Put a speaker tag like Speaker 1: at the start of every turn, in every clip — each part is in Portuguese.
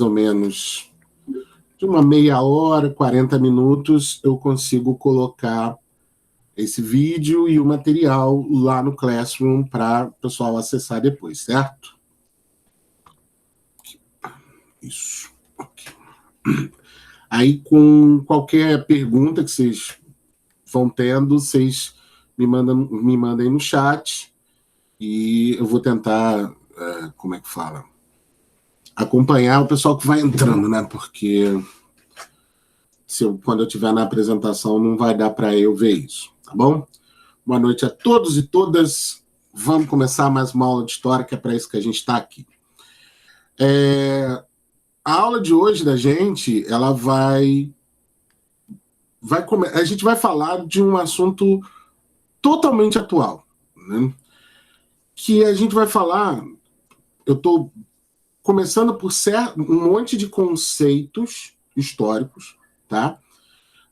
Speaker 1: ou menos de uma meia hora, 40 minutos, eu consigo colocar esse vídeo e o material lá no Classroom para o pessoal acessar depois, certo? Isso. Okay. Aí, com qualquer pergunta que vocês vão tendo, vocês me mandem no chat e eu vou tentar, como é que fala? Acompanhar o pessoal que vai entrando, né? Porque quando eu estiver na apresentação não vai dar para eu ver isso, tá bom? Boa noite a todos e todas. Vamos começar mais uma aula de história, que é para isso que a gente está aqui. A aula de hoje da gente, ela a gente vai falar de um assunto totalmente atual, né? Que a gente vai falar, eu estou começando por um monte de conceitos históricos, tá?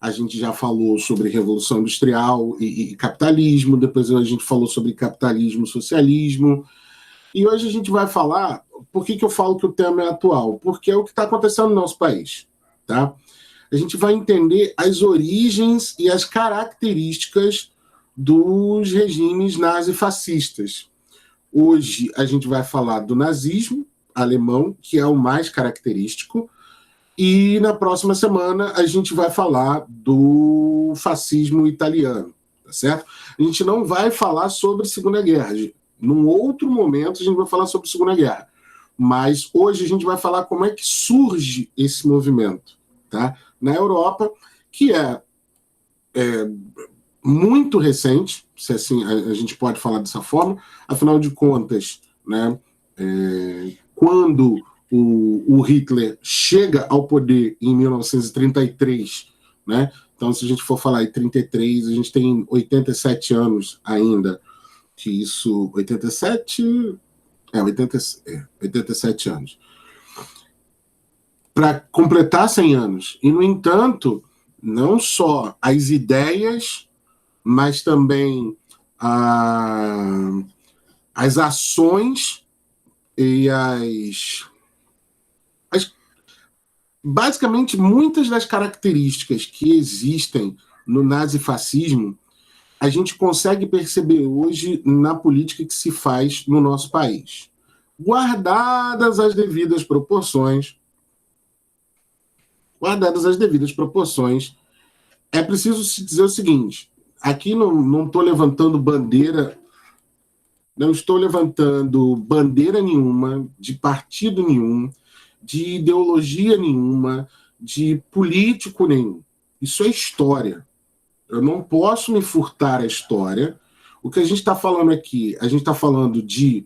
Speaker 1: A gente já falou sobre Revolução Industrial e capitalismo, depois a gente falou sobre capitalismo, socialismo, e hoje a gente vai falar, por que eu falo que o tema é atual? Porque é o que está acontecendo no nosso país, tá? A gente vai entender as origens e as características dos regimes nazifascistas. Hoje a gente vai falar do nazismo alemão, que é o mais característico, e na próxima semana a gente vai falar do fascismo italiano, tá certo? A gente não vai falar sobre Segunda Guerra. Num outro momento a gente vai falar sobre Segunda Guerra. Mas hoje a gente vai falar como é que surge esse movimento, tá? Na Europa, que é muito recente, se assim a gente pode falar dessa forma, afinal de contas, né, quando o Hitler chega ao poder em 1933, né, então se a gente for falar em 33, a gente tem 87 anos ainda, que isso, 87 anos, para completar 100 anos. E, no entanto, não só as ideias, mas também as ações e basicamente, muitas das características que existem no nazifascismo, a gente consegue perceber hoje na política que se faz no nosso país. Guardadas as devidas proporções, é preciso se dizer o seguinte, aqui não estou levantando bandeira, não estou levantando bandeira nenhuma, de partido nenhum, de ideologia nenhuma, de político nenhum. Isso é história. Eu não posso me furtar a história. O que a gente está falando aqui, a gente está falando de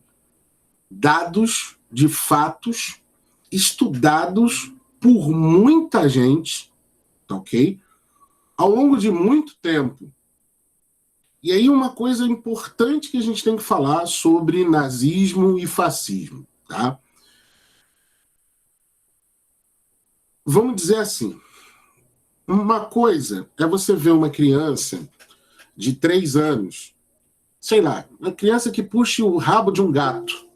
Speaker 1: dados, de fatos, estudados por muita gente, tá ok? Ao longo de muito tempo. E aí uma coisa importante que a gente tem que falar sobre nazismo e fascismo, tá? Vamos dizer assim, uma coisa é você ver uma criança de 3 anos, sei lá, uma criança que puxa o rabo de um gato,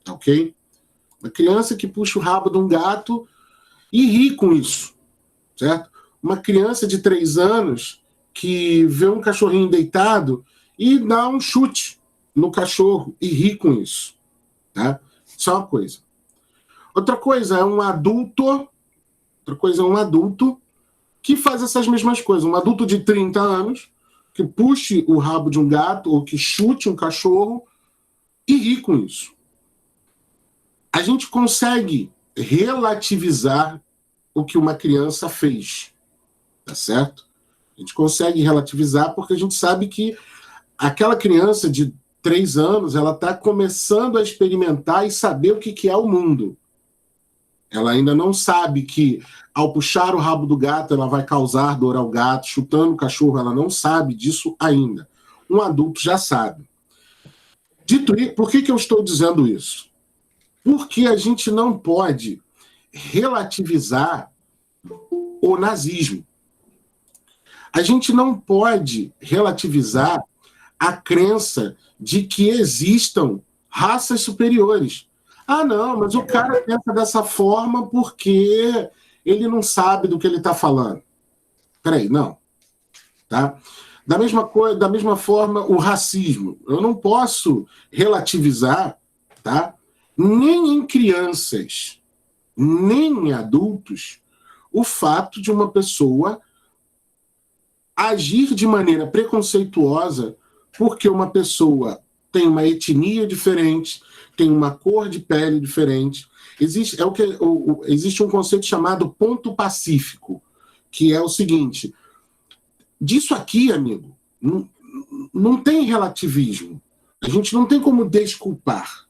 Speaker 1: tá ok? Uma criança que puxa o rabo de um gato e ri com isso, certo? Uma criança de 3 anos que vê um cachorrinho deitado e dá um chute no cachorro e ri com isso, tá? Isso é uma coisa. Outra coisa é um adulto que faz essas mesmas coisas. Um adulto de 30 anos que puxe o rabo de um gato ou que chute um cachorro e ri com isso. A gente consegue relativizar o que uma criança fez, tá certo? A gente consegue relativizar porque a gente sabe que aquela criança de 3 anos, ela está começando a experimentar e saber o que é o mundo. Ela ainda não sabe que, ao puxar o rabo do gato, ela vai causar dor ao gato, chutando o cachorro, ela não sabe disso ainda. Um adulto já sabe. Dito isso, por que eu estou dizendo isso? Porque a gente não pode relativizar o nazismo. A gente não pode relativizar a crença de que existam raças superiores. Ah, não, mas o cara pensa dessa forma porque ele não sabe do que ele está falando. Peraí, não. Tá? Da mesma forma, o racismo. Eu não posso relativizar, tá? Nem em crianças, nem em adultos, o fato de uma pessoa agir de maneira preconceituosa porque uma pessoa tem uma etnia diferente, tem uma cor de pele diferente. Existe um conceito chamado ponto pacífico, que é o seguinte: disso aqui, amigo, não tem relativismo. A gente não tem como desculpar.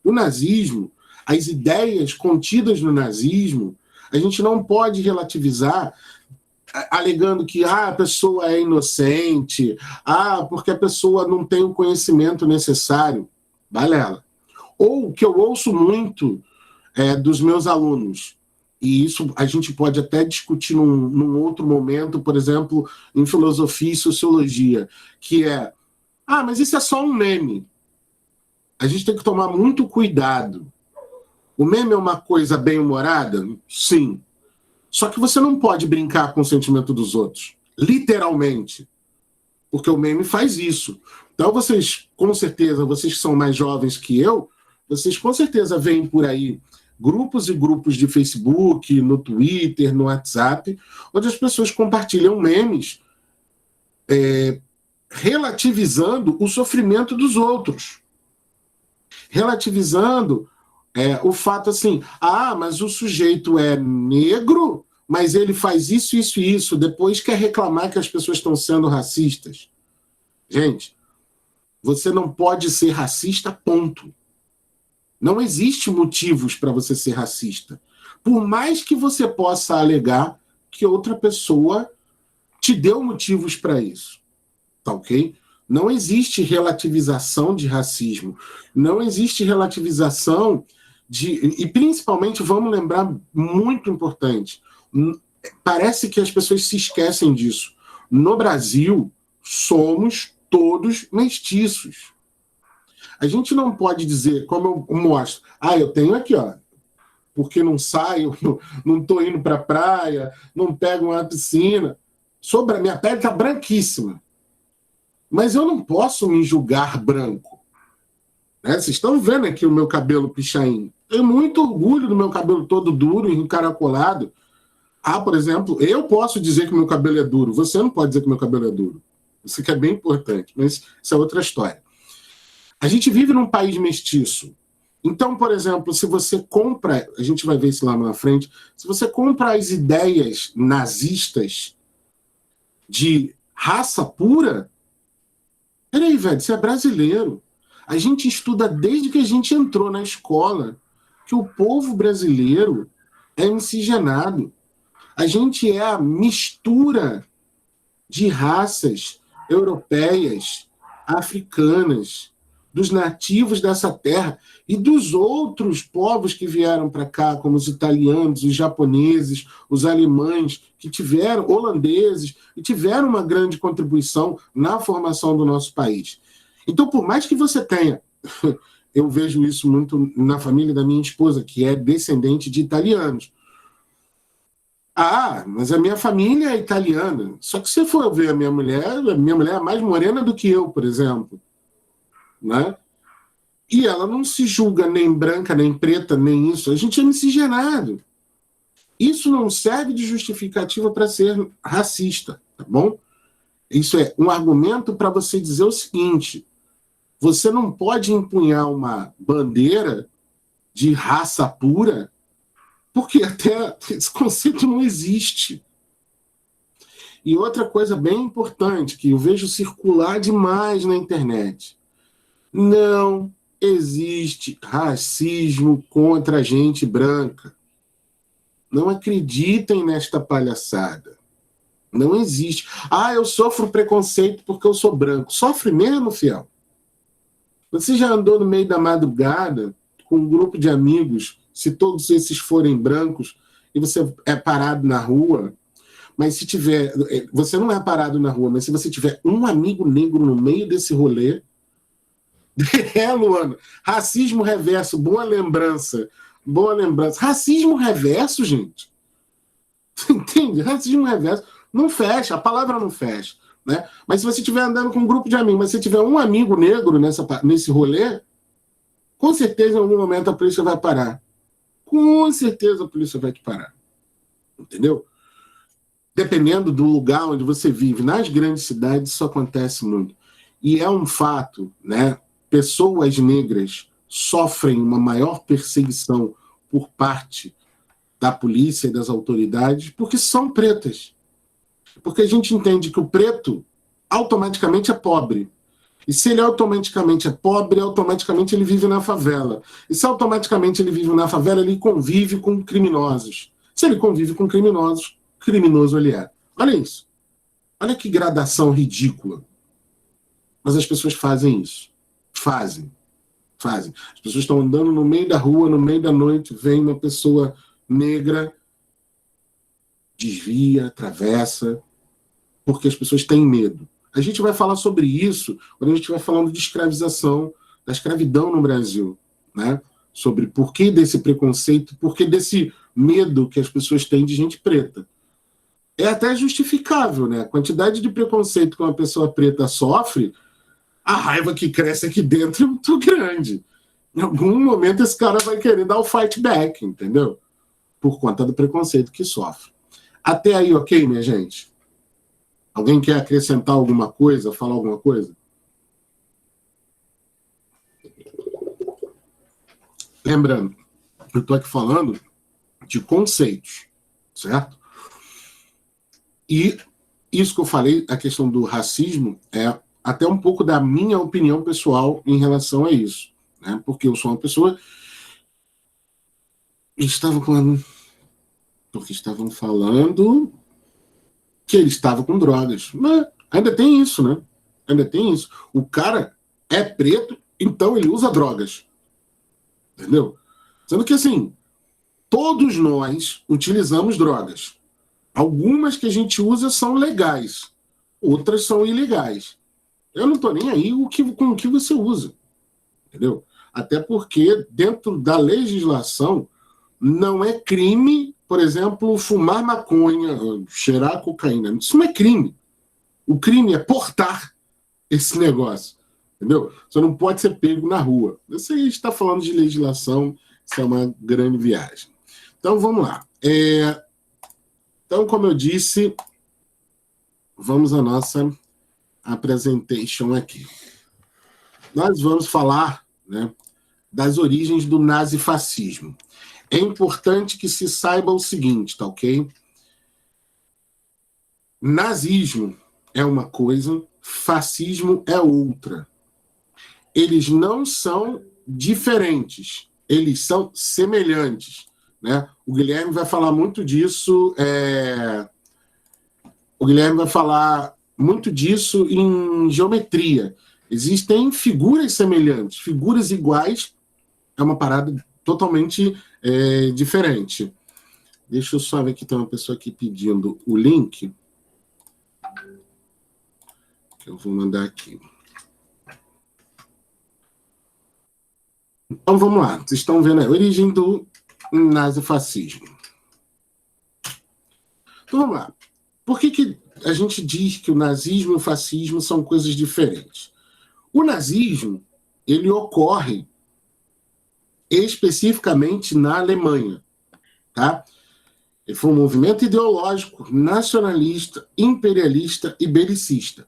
Speaker 1: O nazismo, as ideias contidas no nazismo, a gente não pode relativizar alegando que a pessoa é inocente, porque a pessoa não tem o conhecimento necessário. Balela. Ou o que eu ouço muito dos meus alunos, e isso a gente pode até discutir num outro momento, por exemplo, em filosofia e sociologia, que é, mas isso é só um meme. A gente tem que tomar muito cuidado. O meme é uma coisa bem-humorada? Sim. Só que você não pode brincar com o sentimento dos outros, literalmente, porque o meme faz isso. Então vocês, com certeza, vocês que são mais jovens que eu, vocês com certeza veem por aí grupos e grupos de Facebook, no Twitter, no WhatsApp, onde as pessoas compartilham memes relativizando o sofrimento dos outros. Relativizando o fato assim, mas o sujeito é negro, mas ele faz isso, isso e isso, depois quer reclamar que as pessoas estão sendo racistas. Gente, você não pode ser racista, ponto. Não existe motivos para você ser racista. Por mais que você possa alegar que outra pessoa te deu motivos para isso. Tá ok? Não existe relativização de racismo. Não existe relativização e principalmente, vamos lembrar, muito importante, parece que as pessoas se esquecem disso. No Brasil, somos todos mestiços. A gente não pode dizer, como eu mostro, eu tenho aqui, porque não saio, não estou indo para a praia, não pego uma piscina. Minha pele está branquíssima. Mas eu não posso me julgar branco. Vocês estão vendo aqui o meu cabelo pichain. Tenho muito orgulho do meu cabelo todo duro e encaracolado. Por exemplo, eu posso dizer que meu cabelo é duro. Você não pode dizer que meu cabelo é duro. Isso que é bem importante, mas isso é outra história. A gente vive num país mestiço. Então, por exemplo, se você compra, a gente vai ver isso lá na frente, se você compra as ideias nazistas de raça pura, peraí, velho, você é brasileiro. A gente estuda desde que a gente entrou na escola que o povo brasileiro é miscigenado. A gente é a mistura de raças europeias, africanas, dos nativos dessa terra e dos outros povos que vieram para cá, como os italianos, os japoneses, os alemães, que tiveram, holandeses, e tiveram uma grande contribuição na formação do nosso país. Então, por mais que você tenha, eu vejo isso muito na família da minha esposa, que é descendente de italianos. Mas a minha família é italiana. Só que se for ver a minha mulher é mais morena do que eu, por exemplo. Né? E ela não se julga nem branca, nem preta, nem isso. A gente é miscigenado. Isso não serve de justificativa para ser racista, tá bom? Isso é um argumento para você dizer o seguinte: você não pode empunhar uma bandeira de raça pura, porque até esse conceito não existe. E outra coisa bem importante, que eu vejo circular demais na internet: não existe racismo contra a gente branca. Não acreditem nesta palhaçada. Não existe. Eu sofro preconceito porque eu sou branco. Sofre mesmo, fiel? Você já andou no meio da madrugada com um grupo de amigos, se todos esses forem brancos, e você é parado na rua, mas se tiver... Você não é parado na rua, mas se você tiver um amigo negro no meio desse rolê, Luana. Racismo reverso, boa lembrança. Boa lembrança. Racismo reverso, gente? Entende? Racismo reverso. Não fecha, a palavra não fecha. Né? Mas se você estiver andando com um grupo de amigos, mas se tiver um amigo negro nesse rolê, com certeza em algum momento a polícia vai parar. Com certeza a polícia vai te parar. Entendeu? Dependendo do lugar onde você vive, nas grandes cidades isso acontece muito. E é um fato, né? Pessoas negras sofrem uma maior perseguição por parte da polícia e das autoridades porque são pretas. Porque a gente entende que o preto automaticamente é pobre. E se ele automaticamente é pobre, automaticamente ele vive na favela. E se automaticamente ele vive na favela, ele convive com criminosos. Se ele convive com criminosos, criminoso ele é. Olha isso. Olha que gradação ridícula. Mas as pessoas fazem isso. Fazem. As pessoas estão andando no meio da rua, no meio da noite, vem uma pessoa negra, desvia, atravessa, porque as pessoas têm medo. A gente vai falar sobre isso quando a gente vai falando de escravização, da escravidão no Brasil, né? Sobre por que desse preconceito, por que desse medo que as pessoas têm de gente preta. É até justificável, né? A quantidade de preconceito que uma pessoa preta sofre, a raiva que cresce aqui dentro é muito grande. Em algum momento esse cara vai querer dar o fight back, entendeu? Por conta do preconceito que sofre. Até aí, ok, minha gente? Alguém quer acrescentar alguma coisa, falar alguma coisa? Lembrando, eu estou aqui falando de conceitos, certo? E isso que eu falei, a questão do racismo, é até um pouco da minha opinião pessoal em relação a isso, né? Porque eu sou uma pessoa porque estavam falando que ele estava com drogas. Mas ainda tem isso, né? Ainda tem isso. O cara é preto, então ele usa drogas. Entendeu? Sendo que, assim, todos nós utilizamos drogas. Algumas que a gente usa são legais, outras são ilegais. Eu não estou nem aí com o que você usa. Entendeu? Até porque, dentro da legislação, não é crime, por exemplo, fumar maconha, cheirar cocaína. Isso não é crime. O crime é portar esse negócio. Entendeu? Você não pode ser pego na rua. Isso aí está falando de legislação, isso é uma grande viagem. Então, vamos lá. Então, como eu disse, vamos à nossa apresentation aqui. Nós vamos falar, né, das origens do nazifascismo. É importante que se saiba o seguinte, tá ok? Nazismo é uma coisa, fascismo é outra. Eles não são diferentes, eles são semelhantes, né? O Guilherme vai falar muito disso. O Guilherme vai falar muito disso em geometria. Existem figuras semelhantes, figuras iguais é uma parada totalmente diferente. Deixa eu só ver que tem uma pessoa aqui pedindo o link. Que eu vou mandar aqui. Então vamos lá. Vocês estão vendo a origem do nazifascismo. Então vamos lá. Por que a gente diz que o nazismo e o fascismo são coisas diferentes? O nazismo, ele ocorre especificamente na Alemanha, tá? Ele foi um movimento ideológico, nacionalista, imperialista e belicista.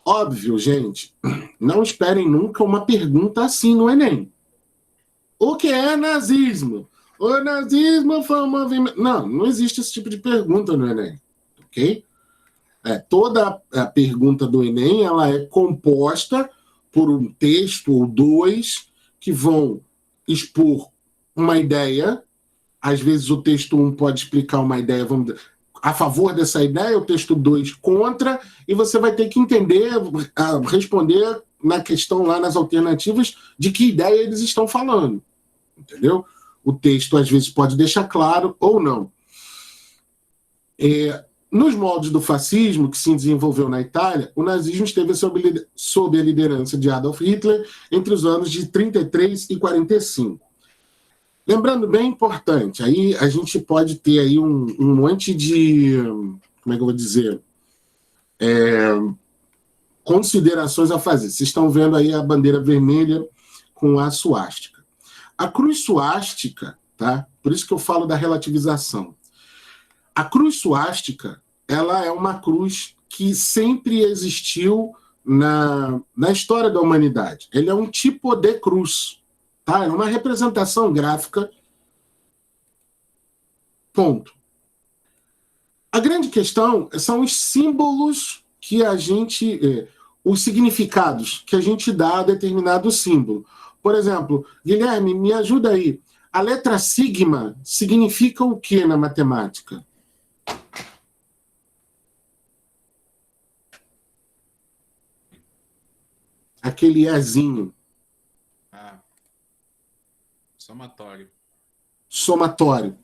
Speaker 1: Óbvio, gente, não esperem nunca uma pergunta assim no Enem. O que é nazismo? O nazismo foi um movimento... Não existe esse tipo de pergunta no Enem, ok? Toda a pergunta do Enem, ela é composta por um texto ou dois que vão expor uma ideia. Às vezes o texto 1 pode explicar uma ideia a favor dessa ideia, o texto 2 contra, e você vai ter que entender, responder na questão lá nas alternativas de que ideia eles estão falando. Entendeu? O texto às vezes pode deixar claro ou não. nos moldes do fascismo, que se desenvolveu na Itália, o nazismo esteve sob a liderança de Adolf Hitler entre os anos de 33 e 45. Lembrando, bem importante, aí a gente pode ter aí um monte de, como é que eu vou dizer, considerações a fazer. Vocês estão vendo aí a bandeira vermelha com a suástica. A cruz suástica, tá? Por isso que eu falo da relativização. A cruz suástica, ela é uma cruz que sempre existiu na história da humanidade. Ele é um tipo de cruz, tá? É uma representação gráfica, ponto. A grande questão são os símbolos que a gente... os significados que a gente dá a determinado símbolo. Por exemplo, Guilherme, me ajuda aí. A letra sigma significa o que na matemática? Aquele ezinho.
Speaker 2: Somatório.
Speaker 1: Somatório.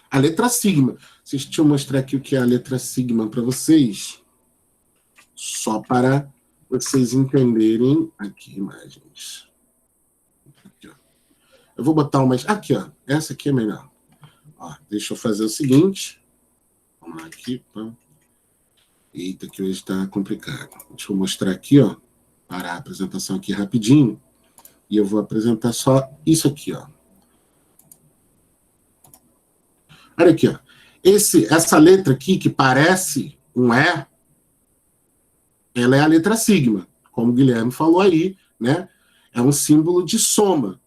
Speaker 1: A letra sigma. Deixa eu mostrar aqui o que é a letra sigma para vocês. Só para vocês entenderem. Aqui, imagens. Aqui, ó. Eu vou botar umas... Aqui, ó. Essa aqui é melhor. Ó, deixa eu fazer o seguinte. Vamos lá aqui. Eita, que hoje está complicado. Deixa eu mostrar aqui, ó. Parar a apresentação aqui rapidinho. E eu vou apresentar só isso aqui, ó. Olha aqui, ó. Essa letra aqui, que parece um E, ela é a letra sigma, como o Guilherme falou aí, né? É um símbolo de soma.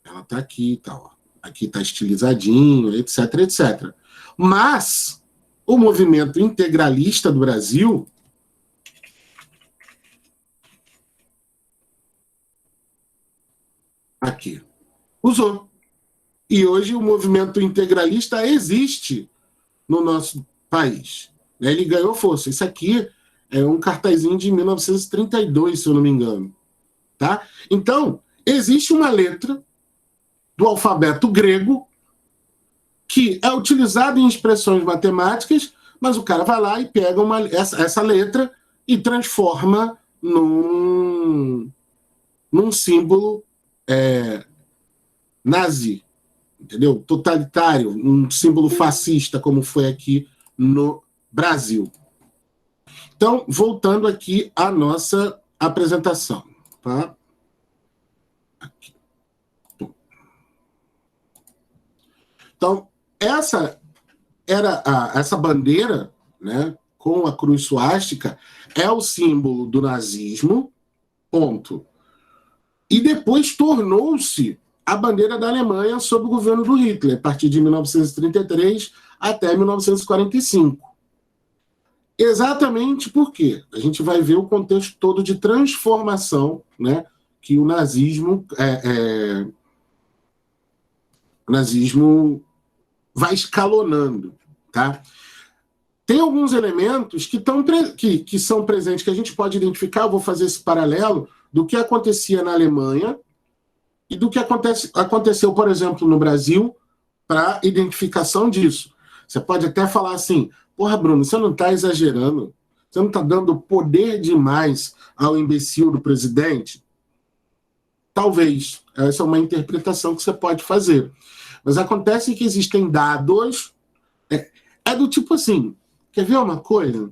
Speaker 1: Ela está aqui e tal. Ó. Aqui está estilizadinho, etc, etc. Mas o movimento integralista do Brasil aqui usou. E hoje o movimento integralista existe no nosso país. Ele ganhou força. Isso aqui é um cartazinho de 1932, se eu não me engano. Tá? Então, existe uma letra do alfabeto grego que é utilizada em expressões matemáticas, mas o cara vai lá e pega essa letra e transforma num símbolo nazi. Entendeu? Totalitário, um símbolo fascista, como foi aqui no Brasil. Então, voltando aqui à nossa apresentação. Tá? Aqui. Então, essa bandeira, né, com a cruz suástica, é o símbolo do nazismo, ponto. E depois tornou-se a bandeira da Alemanha sob o governo do Hitler, a partir de 1933 até 1945. Exatamente porque a gente vai ver o contexto todo de transformação, né, que o nazismo vai escalonando. Tá? Tem alguns elementos que são presentes, que a gente pode identificar, eu vou fazer esse paralelo, do que acontecia na Alemanha e do que aconteceu, por exemplo, no Brasil, para identificação disso. Você pode até falar assim, porra, Bruno, você não está exagerando? Você não está dando poder demais ao imbecil do presidente? Talvez. Essa é uma interpretação que você pode fazer. Mas acontece que existem dados... É do tipo assim, quer ver uma coisa?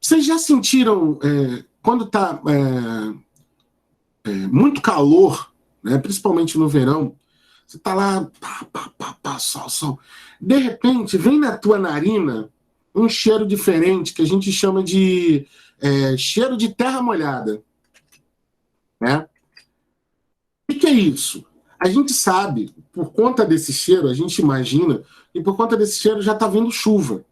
Speaker 1: Vocês já sentiram, quando está... muito calor, né, principalmente no verão, você tá lá, sol. De repente, vem na tua narina um cheiro diferente, que a gente chama de cheiro de terra molhada. Né? O que é isso? A gente sabe, por conta desse cheiro, a gente imagina, e por conta desse cheiro já está vindo chuva.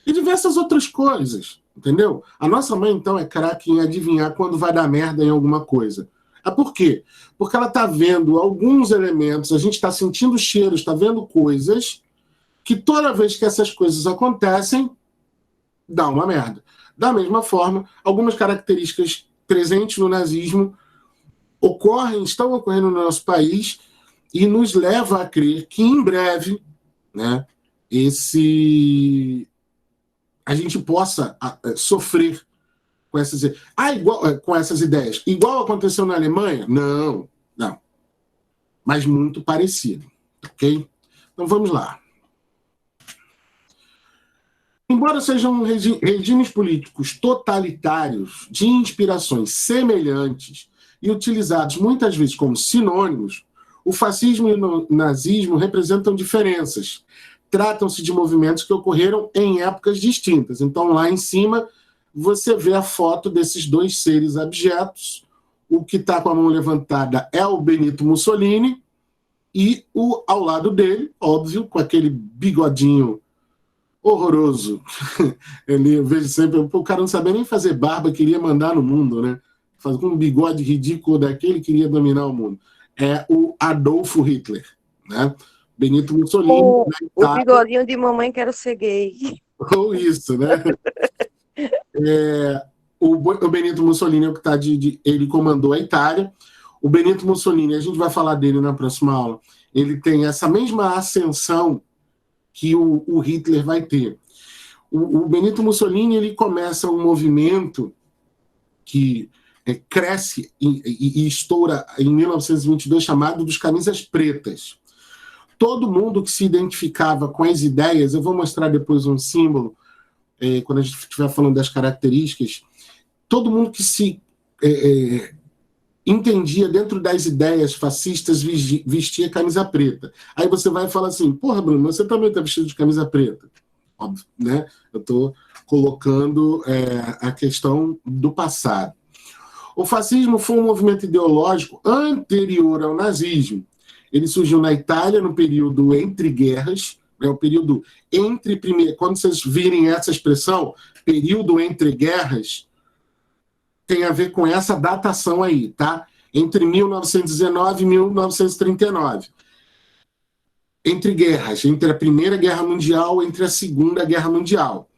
Speaker 1: E diversas outras coisas. Entendeu? A nossa mãe, então, é craque em adivinhar quando vai dar merda em alguma coisa. Por quê? Porque ela está vendo alguns elementos, a gente está sentindo cheiros, está vendo coisas, que toda vez que essas coisas acontecem, dá uma merda. Da mesma forma, algumas características presentes no nazismo estão ocorrendo no nosso país e nos leva a crer que, em breve, né, a gente possa sofrer com com essas ideias. Igual aconteceu na Alemanha? Não. Mas muito parecido. Ok? Então vamos lá. Embora sejam regimes políticos totalitários de inspirações semelhantes e utilizados muitas vezes como sinônimos, o fascismo e o nazismo representam diferenças. Tratam-se de movimentos que ocorreram em épocas distintas. Então, lá em cima, você vê a foto desses dois seres abjetos. O que está com a mão levantada é o Benito Mussolini e ao lado dele, óbvio, com aquele bigodinho horroroso. Eu vejo sempre, o cara não sabia nem fazer barba, queria mandar no mundo, né? Com um bigode ridículo daquele, queria dominar o mundo. É o Adolfo Hitler, né? Benito Mussolini.
Speaker 3: O bigodinho de mamãe quero ser gay.
Speaker 1: Ou isso, né? O Benito Mussolini é o que está ele comandou a Itália. O Benito Mussolini, a gente vai falar dele na próxima aula, ele tem essa mesma ascensão que o Hitler vai ter. O Benito Mussolini, ele começa um movimento que cresce e estoura em 1922, chamado dos Camisas Pretas. Todo mundo que se identificava com as ideias, eu vou mostrar depois um símbolo, quando a gente estiver falando das características, todo mundo que se entendia dentro das ideias fascistas vestia camisa preta. Aí você vai falar assim, porra, Bruno, você também está vestido de camisa preta. Óbvio, né? Eu estou colocando a questão do passado. O fascismo foi um movimento ideológico anterior ao nazismo. Ele surgiu na Itália no período entre guerras, né, o período entre quando vocês virem essa expressão, período entre guerras, tem a ver com essa datação aí, tá? Entre 1919 e 1939. Entre guerras, entre a Primeira Guerra Mundial, entre a Segunda Guerra Mundial.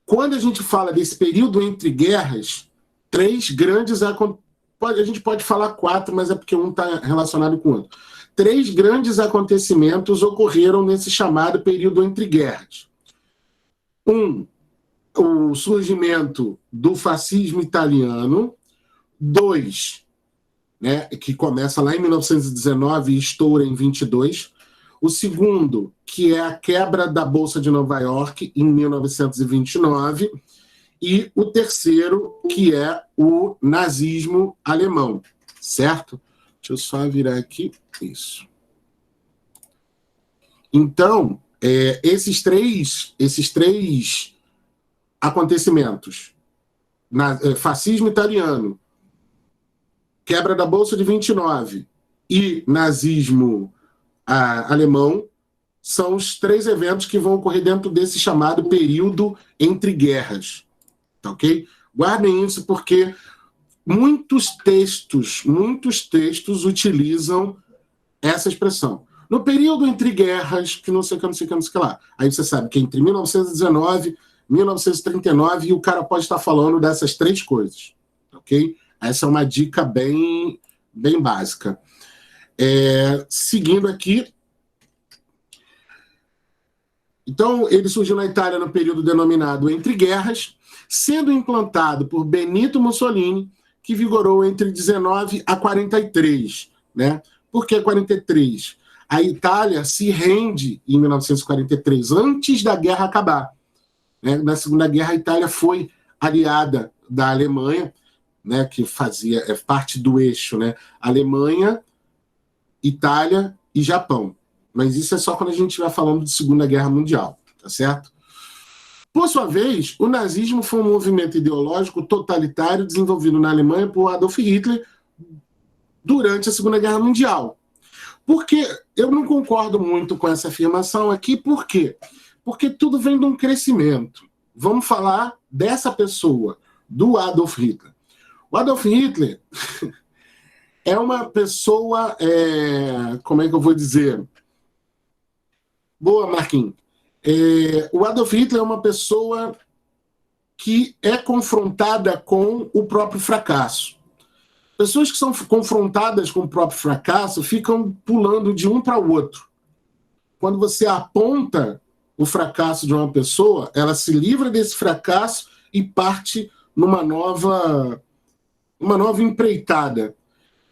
Speaker 1: Quando a gente fala desse período entre guerras, três grandes... A gente pode falar quatro, mas é porque um está relacionado com o outro. Três grandes acontecimentos ocorreram nesse chamado período entre guerras. O surgimento do fascismo italiano. 2, né, que começa lá em 1919 e estoura em 22. O segundo, que é a quebra da Bolsa de Nova York em 1929. E o terceiro, que é o nazismo alemão, certo? Deixa eu só virar aqui. Isso. Então, esses três acontecimentos, fascismo italiano, quebra da Bolsa de 29 e nazismo alemão, são os três eventos que vão ocorrer dentro desse chamado período entre guerras. Tá ok? Guardem isso porque muitos textos utilizam essa expressão. No período entre guerras, que não sei o que, não sei o que, não sei o que lá. Aí você sabe que entre 1919 1939, e o cara pode estar falando dessas três coisas, ok? Essa é uma dica bem básica. Seguindo aqui, então ele surgiu na Itália no período denominado Entre Guerras, sendo implantado por Benito Mussolini, que vigorou entre 19 a 43, né? Por que 43? A Itália se rende em 1943, antes da guerra acabar. Na Segunda Guerra, a Itália foi aliada da Alemanha, né, que fazia parte do eixo, né? Alemanha, Itália e Japão. Mas isso é só quando a gente estiver falando de Segunda Guerra Mundial, tá certo? Por sua vez, o nazismo foi um movimento ideológico totalitário desenvolvido na Alemanha por Adolf Hitler durante a Segunda Guerra Mundial. Porque eu não concordo muito com essa afirmação aqui, por quê? Porque tudo vem de um crescimento. Vamos falar dessa pessoa, do Adolf Hitler. O Adolf Hitler é uma pessoa, como é que eu vou dizer? Boa, Marquinhos. O Adolf Hitler é uma pessoa que é confrontada com o próprio fracasso. Pessoas que são confrontadas com o próprio fracasso ficam pulando de um para o outro. quando você aponta o fracasso de uma pessoa, ela se livra desse fracasso e parte numa nova empreitada.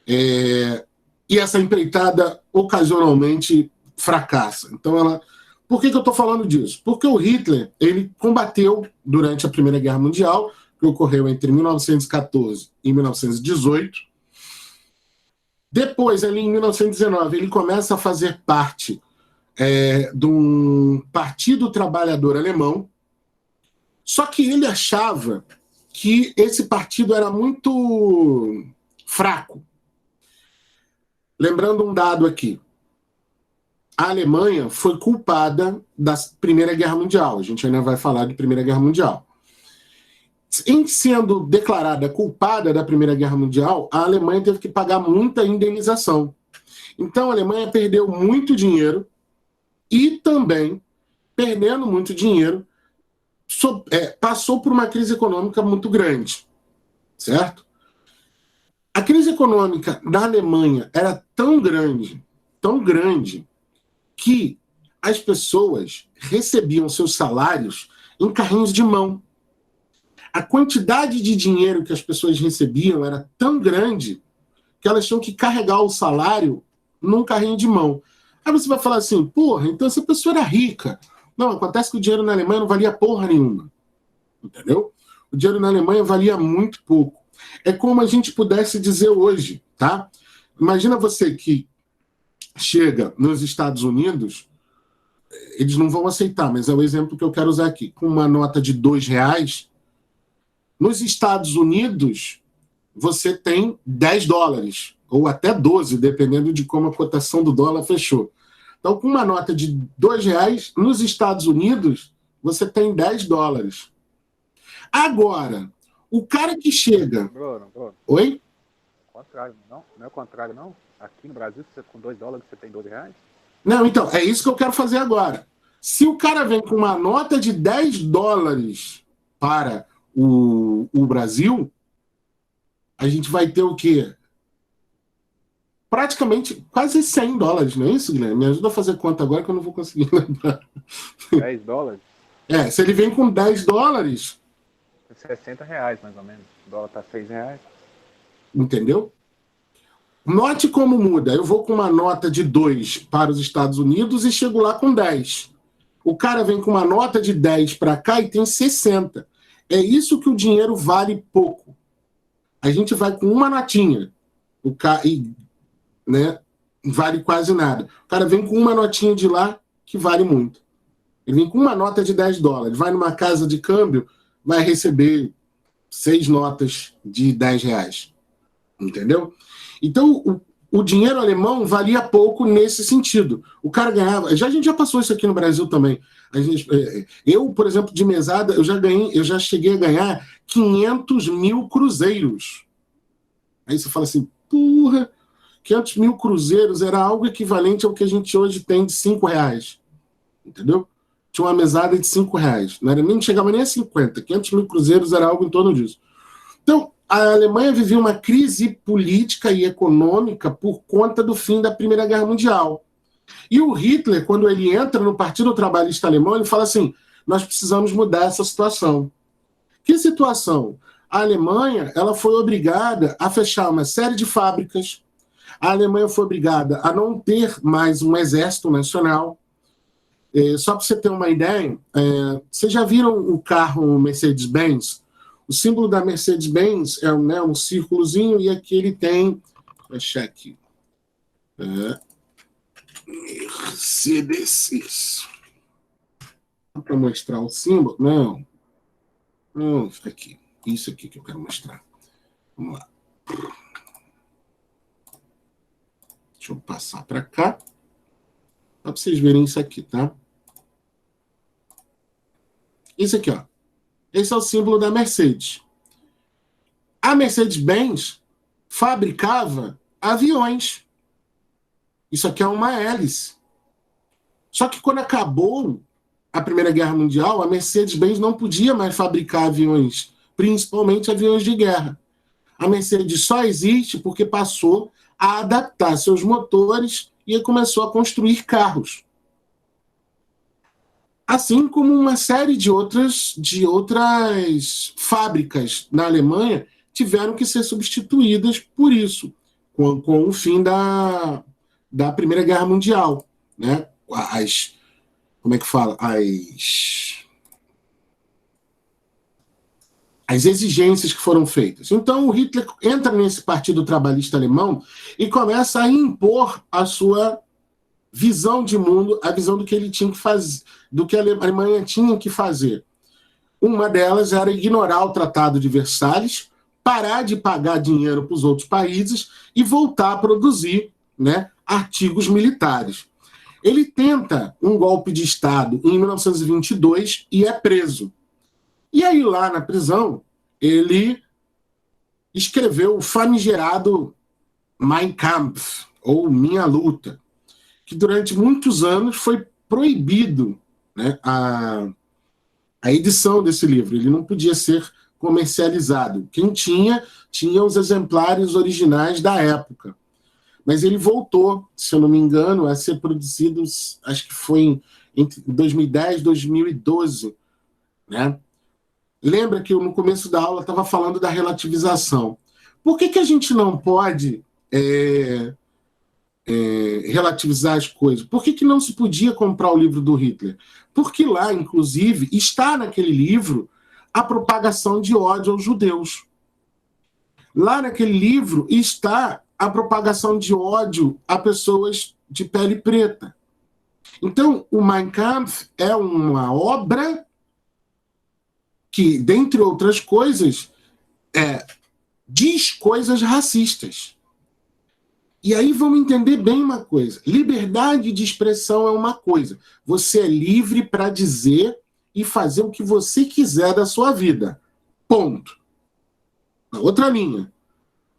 Speaker 1: E essa empreitada ocasionalmente fracassa. Então, por que eu estou falando disso? Porque o Hitler, ele combateu durante a Primeira Guerra Mundial, que ocorreu entre 1914 e 1918. Depois, ali em 1919, ele começa a fazer parte de um partido trabalhador alemão, só que ele achava que esse partido era muito fraco. Lembrando um dado aqui, a Alemanha foi culpada da Primeira Guerra Mundial, a gente ainda vai falar de Primeira Guerra Mundial. Em sendo declarada culpada da Primeira Guerra Mundial, a Alemanha teve que pagar muita indenização. Então a Alemanha perdeu muito dinheiro e também, perdendo muito dinheiro, passou por uma crise econômica muito grande, certo? A crise econômica da Alemanha era tão grande, que as pessoas recebiam seus salários em carrinhos de mão. A quantidade de dinheiro que as pessoas recebiam era tão grande que elas tinham que carregar o salário num carrinho de mão. Aí você vai falar assim, porra, então essa pessoa era rica. Não, acontece que o dinheiro na Alemanha não valia porra nenhuma. Entendeu? O dinheiro na Alemanha valia muito pouco. É como a gente pudesse dizer hoje, tá? Imagina você que chega nos Estados Unidos, eles não vão aceitar, mas é o exemplo que eu quero usar aqui, com uma nota de R$2, nos Estados Unidos você tem $10, ou até 12, dependendo de como a cotação do dólar fechou. Então, com uma nota de R$2, nos Estados Unidos, você tem $10. Agora, o cara que chega...
Speaker 4: Bruno.
Speaker 1: Oi?
Speaker 4: Contrário, não? Não é o contrário, não? Aqui no Brasil, você com $2, você tem R$12?
Speaker 1: Não, então, é isso que eu quero fazer agora. Se o cara vem com uma nota de $10 para o Brasil, a gente vai ter o quê? Praticamente quase $100, não é isso, Guilherme? Me ajuda a fazer conta agora que eu não vou conseguir lembrar.
Speaker 4: $10?
Speaker 1: Se ele vem com $10...
Speaker 4: R$60, mais ou menos. O dólar tá R$6.
Speaker 1: Entendeu? Note como muda. Eu vou com uma nota de 2 para os Estados Unidos e chego lá com 10. O cara vem com uma nota de 10 para cá e tem 60. É isso que o dinheiro vale pouco. A gente vai com uma notinha. Vale quase nada. O cara vem com uma notinha de lá que vale muito. Ele vem com uma nota de $10. Vai numa casa de câmbio, vai receber 6 notas de R$10. Entendeu? Então, o dinheiro alemão valia pouco nesse sentido. O cara ganhava... a gente já passou isso aqui no Brasil também. Eu, por exemplo, de mesada, eu já cheguei a ganhar 500 mil cruzeiros. Aí você fala assim, porra, 500 mil cruzeiros era algo equivalente ao que a gente hoje tem de R$5. Entendeu? Tinha uma mesada de R$5. Não chegava nem a 50. 500 mil cruzeiros era algo em torno disso. Então, a Alemanha vivia uma crise política e econômica por conta do fim da Primeira Guerra Mundial. E o Hitler, quando ele entra no Partido Trabalhista Alemão, ele fala assim, nós precisamos mudar essa situação. Que situação? A Alemanha ela foi obrigada a fechar uma série de fábricas, a Alemanha foi obrigada a não ter mais um exército nacional. Só para você ter uma ideia, vocês já viram o carro Mercedes-Benz? O símbolo da Mercedes-Benz é um círculozinho e aqui ele tem... Vou achar aqui. Mercedes. Para mostrar o símbolo? Não, fica aqui. Isso aqui que eu quero mostrar. Vamos lá. Deixa eu passar para cá. Só para vocês verem isso aqui, tá? Isso aqui, ó. Esse é o símbolo da Mercedes. A Mercedes-Benz fabricava aviões. Isso aqui é uma hélice. Só que quando acabou a Primeira Guerra Mundial, a Mercedes-Benz não podia mais fabricar aviões, principalmente aviões de guerra. A Mercedes só existe porque passou a adaptar seus motores e começou a construir carros. assim como uma série de outras fábricas na Alemanha tiveram que ser substituídas por isso, com o fim da Primeira Guerra Mundial, né? Como é que fala? As exigências que foram feitas. Então, o Hitler entra nesse Partido Trabalhista Alemão e começa a impor a sua visão de mundo, a visão do que ele tinha que fazer, do que a Alemanha tinha que fazer. Uma delas era ignorar o Tratado de Versalhes, parar de pagar dinheiro para os outros países e voltar a produzir, né, artigos militares. Ele tenta um golpe de Estado em 1922 e é preso. E aí, lá na prisão, ele escreveu o famigerado Mein Kampf, ou Minha Luta, que durante muitos anos foi proibido, né, a edição desse livro. Ele não podia ser comercializado. Quem tinha os exemplares originais da época. Mas ele voltou, se eu não me engano, a ser produzido, acho que foi entre 2010 e 2012, né? Lembra que eu, no começo da aula, estava falando da relativização. Por que a gente não pode relativizar as coisas? Por que não se podia comprar o livro do Hitler? Porque lá, inclusive, está naquele livro a propagação de ódio aos judeus. Lá naquele livro está a propagação de ódio a pessoas de pele preta. Então, o Mein Kampf é uma obra que, dentre outras coisas, diz coisas racistas. E aí vamos entender bem uma coisa. Liberdade de expressão é uma coisa. Você é livre para dizer e fazer o que você quiser da sua vida. Ponto. Na outra linha.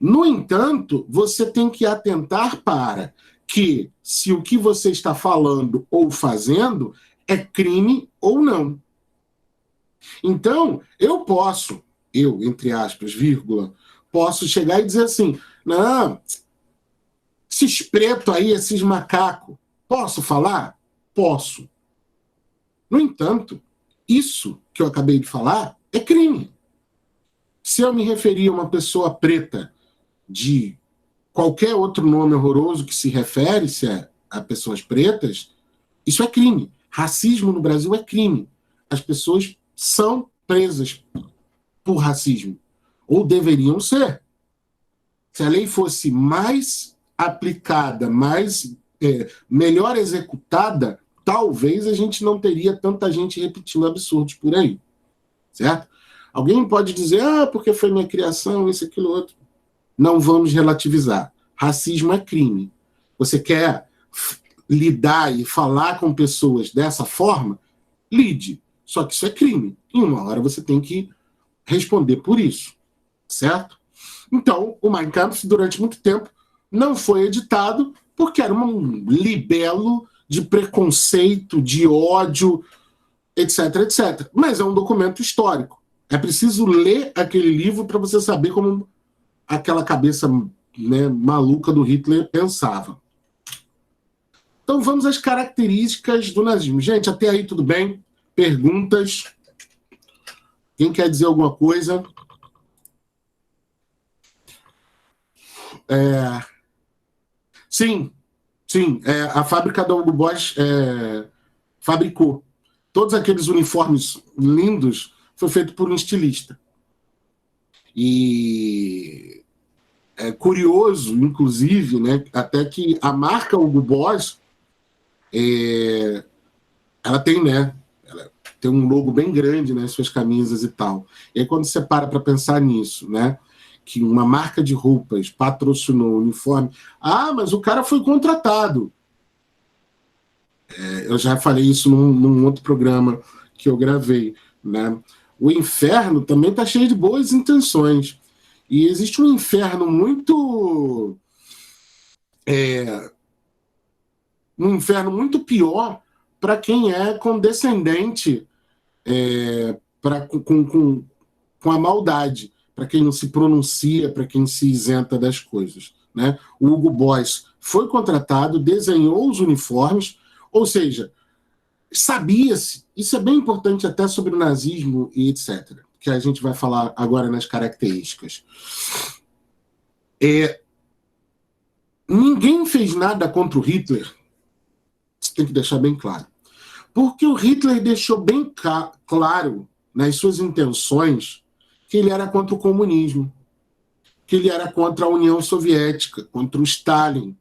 Speaker 1: No entanto, você tem que atentar para que, se o que você está falando ou fazendo é crime ou não. Então, eu, entre aspas, vírgula, posso chegar e dizer assim, não, esses pretos aí, esses macacos, posso falar? Posso. No entanto, isso que eu acabei de falar é crime. Se eu me referir a uma pessoa preta de qualquer outro nome horroroso que se refere-se a pessoas pretas, isso é crime. Racismo no Brasil é crime. As pessoas são presas por racismo. Ou deveriam ser. Se a lei fosse mais aplicada, melhor executada, talvez a gente não teria tanta gente repetindo absurdos por aí. Certo? Alguém pode dizer, porque foi minha criação, isso, aquilo, outro. Não vamos relativizar. Racismo é crime. Você quer lidar e falar com pessoas dessa forma? Lide. Só que isso é crime. Em uma hora você tem que responder por isso. Certo? Então, o Mein Kampf, durante muito tempo, não foi editado porque era um libelo de preconceito, de ódio, etc, etc. Mas é um documento histórico. É preciso ler aquele livro para você saber como aquela cabeça, né, maluca do Hitler pensava. Então vamos às características do nazismo. Gente, até aí tudo bem? Perguntas? Quem quer dizer alguma coisa? Sim. A fábrica da Hugo Boss fabricou. Todos aqueles uniformes lindos foi feito por um estilista. E é curioso, inclusive, né, até que a marca Hugo Boss, ela tem um logo bem grande nas suas camisas e tal. E aí quando você para pensar nisso, né, que uma marca de roupas patrocinou o uniforme, mas o cara foi contratado. Eu já falei isso num outro programa que eu gravei, né? O inferno também está cheio de boas intenções. E existe um inferno muito pior para quem é condescendente com a maldade, para quem não se pronuncia, para quem se isenta das coisas, né? O Hugo Boss foi contratado, desenhou os uniformes, ou seja, sabia-se, isso é bem importante até sobre o nazismo e etc., que a gente vai falar agora nas características. Ninguém fez nada contra o Hitler, isso tem que deixar bem claro, porque o Hitler deixou bem claro nas suas intenções que ele era contra o comunismo, que ele era contra a União Soviética, contra o Stalin.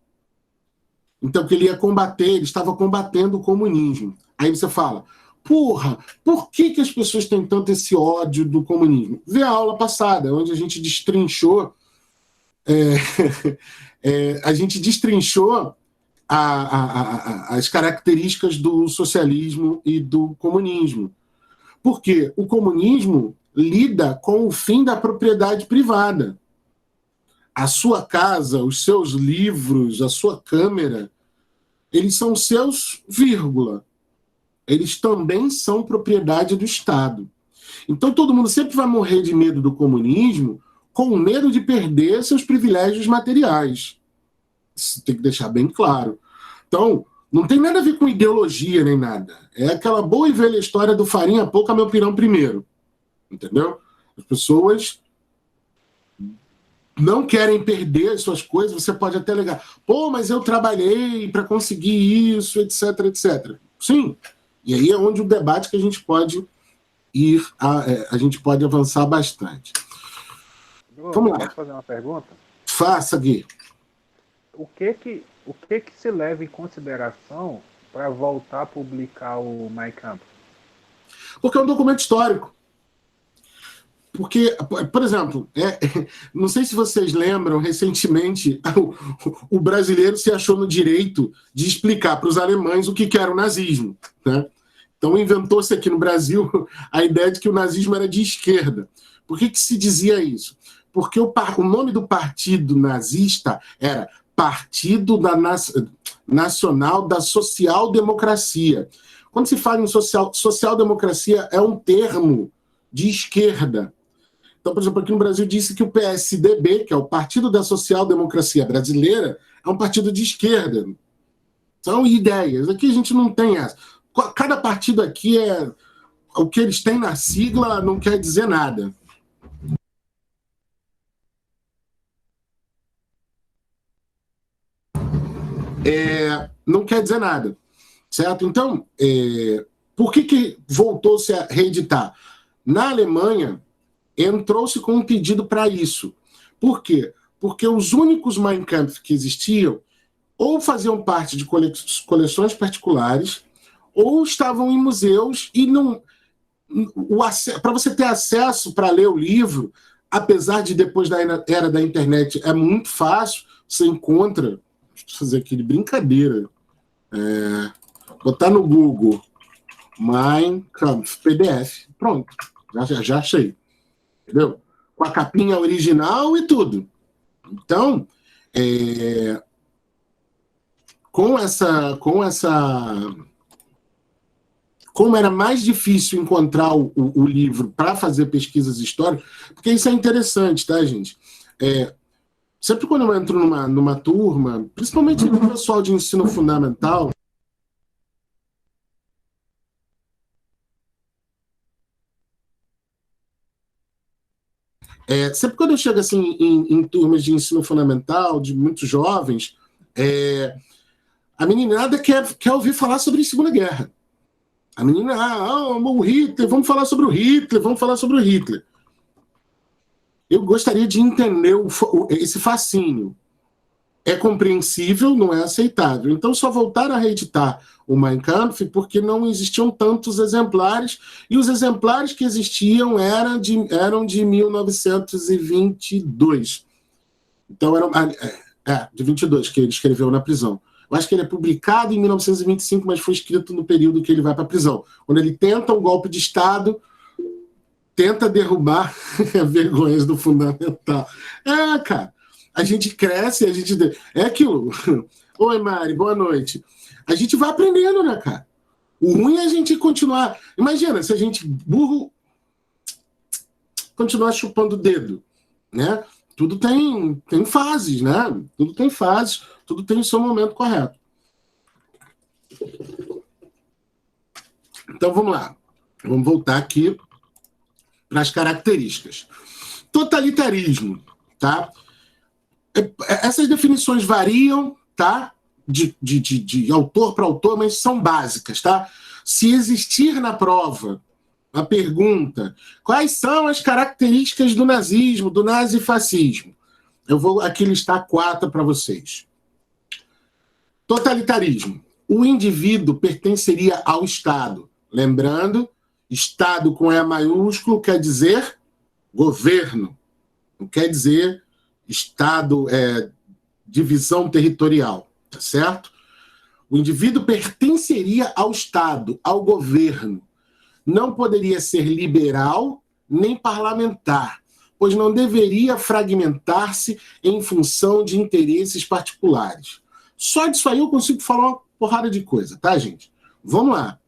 Speaker 1: Então, que ele ia combater, ele estava combatendo o comunismo. Aí você fala, porra, por que as pessoas têm tanto esse ódio do comunismo? Vê a aula passada, onde a gente destrinchou as características do socialismo e do comunismo. Porque o comunismo lida com o fim da propriedade privada. A sua casa, os seus livros, a sua câmera, eles são seus, vírgula. Eles também são propriedade do Estado. Então todo mundo sempre vai morrer de medo do comunismo, com medo de perder seus privilégios materiais. Isso tem que deixar bem claro. Então, não tem nada a ver com ideologia nem nada. É aquela boa e velha história do farinha pouca, meu pirão primeiro. Entendeu? As pessoas não querem perder as suas coisas, você pode até alegar, pô, mas eu trabalhei para conseguir isso, etc, etc. Sim, e aí é onde o debate que a gente pode ir, a gente pode avançar bastante. Vamos lá.
Speaker 4: Posso fazer uma pergunta?
Speaker 1: Faça, Gui.
Speaker 4: O que se leva em consideração para voltar a publicar o Mein Kampf?
Speaker 1: Porque é um documento histórico. Porque, por exemplo, não sei se vocês lembram, recentemente, o brasileiro se achou no direito de explicar para os alemães o que era o nazismo, né? Então inventou-se aqui no Brasil a ideia de que o nazismo era de esquerda. Por que se dizia isso? Porque o nome do partido nazista era Partido Nacional da Social-Democracia. Quando se fala em social-democracia, é um termo de esquerda. Então, por exemplo, aqui no Brasil disse que o PSDB, que é o Partido da Social-Democracia Brasileira, é um partido de esquerda. São ideias. Aqui a gente não tem essa. Cada partido aqui o que eles têm na sigla não quer dizer nada. Não quer dizer nada. Certo? Então, por que voltou-se a reeditar? Na Alemanha, entrou-se com um pedido para isso. Por quê? Porque os únicos Mein Kampf que existiam ou faziam parte de coleções particulares ou estavam em museus e não... Para você ter acesso para ler o livro, apesar de depois da era da internet é muito fácil, você encontra... Deixa eu fazer aqui de brincadeira. Botar no Google Mein Kampf PDF. Pronto, já achei. Entendeu? Com a capinha original e tudo. Então, como era mais difícil encontrar o livro para fazer pesquisas históricas, porque isso é interessante, tá, gente? Sempre quando eu entro numa turma, principalmente no pessoal de ensino fundamental, sempre quando eu chego assim, em turmas de ensino fundamental, de muitos jovens, a meninada quer ouvir falar sobre a Segunda Guerra. A menina, o Hitler, vamos falar sobre o Hitler. Eu gostaria de entender esse fascínio. É compreensível, não é aceitável. Então, só voltaram a reeditar o Mein Kampf porque não existiam tantos exemplares, e os exemplares que existiam eram de 1922. Então, de 22, que ele escreveu na prisão. Eu acho que ele é publicado em 1925, mas foi escrito no período que ele vai para a prisão. Quando ele tenta um golpe de Estado, tenta derrubar vergonhas do fundamental. Cara, a gente cresce, a gente... É aquilo. Oi, Mari, boa noite. A gente vai aprendendo, né, cara? O ruim é a gente continuar... Imagina, se a gente, burro, continuar chupando o dedo, né? Tudo tem fases, né? Tudo tem fases, tudo tem o seu momento correto. Então vamos lá. Vamos voltar aqui para as características. Totalitarismo, tá? Essas definições variam, tá? De autor para autor, mas são básicas, tá? Se existir na prova a pergunta, quais são as características do nazismo, do nazifascismo? Eu vou aqui listar 4 para vocês. Totalitarismo. O indivíduo pertenceria ao Estado. Lembrando, Estado com E maiúsculo quer dizer governo. Não quer dizer Estado, divisão territorial, tá certo? O indivíduo pertenceria ao Estado, ao governo. Não poderia ser liberal nem parlamentar, pois não deveria fragmentar-se em função de interesses particulares. Só disso aí eu consigo falar uma porrada de coisa, tá, gente? Vamos lá.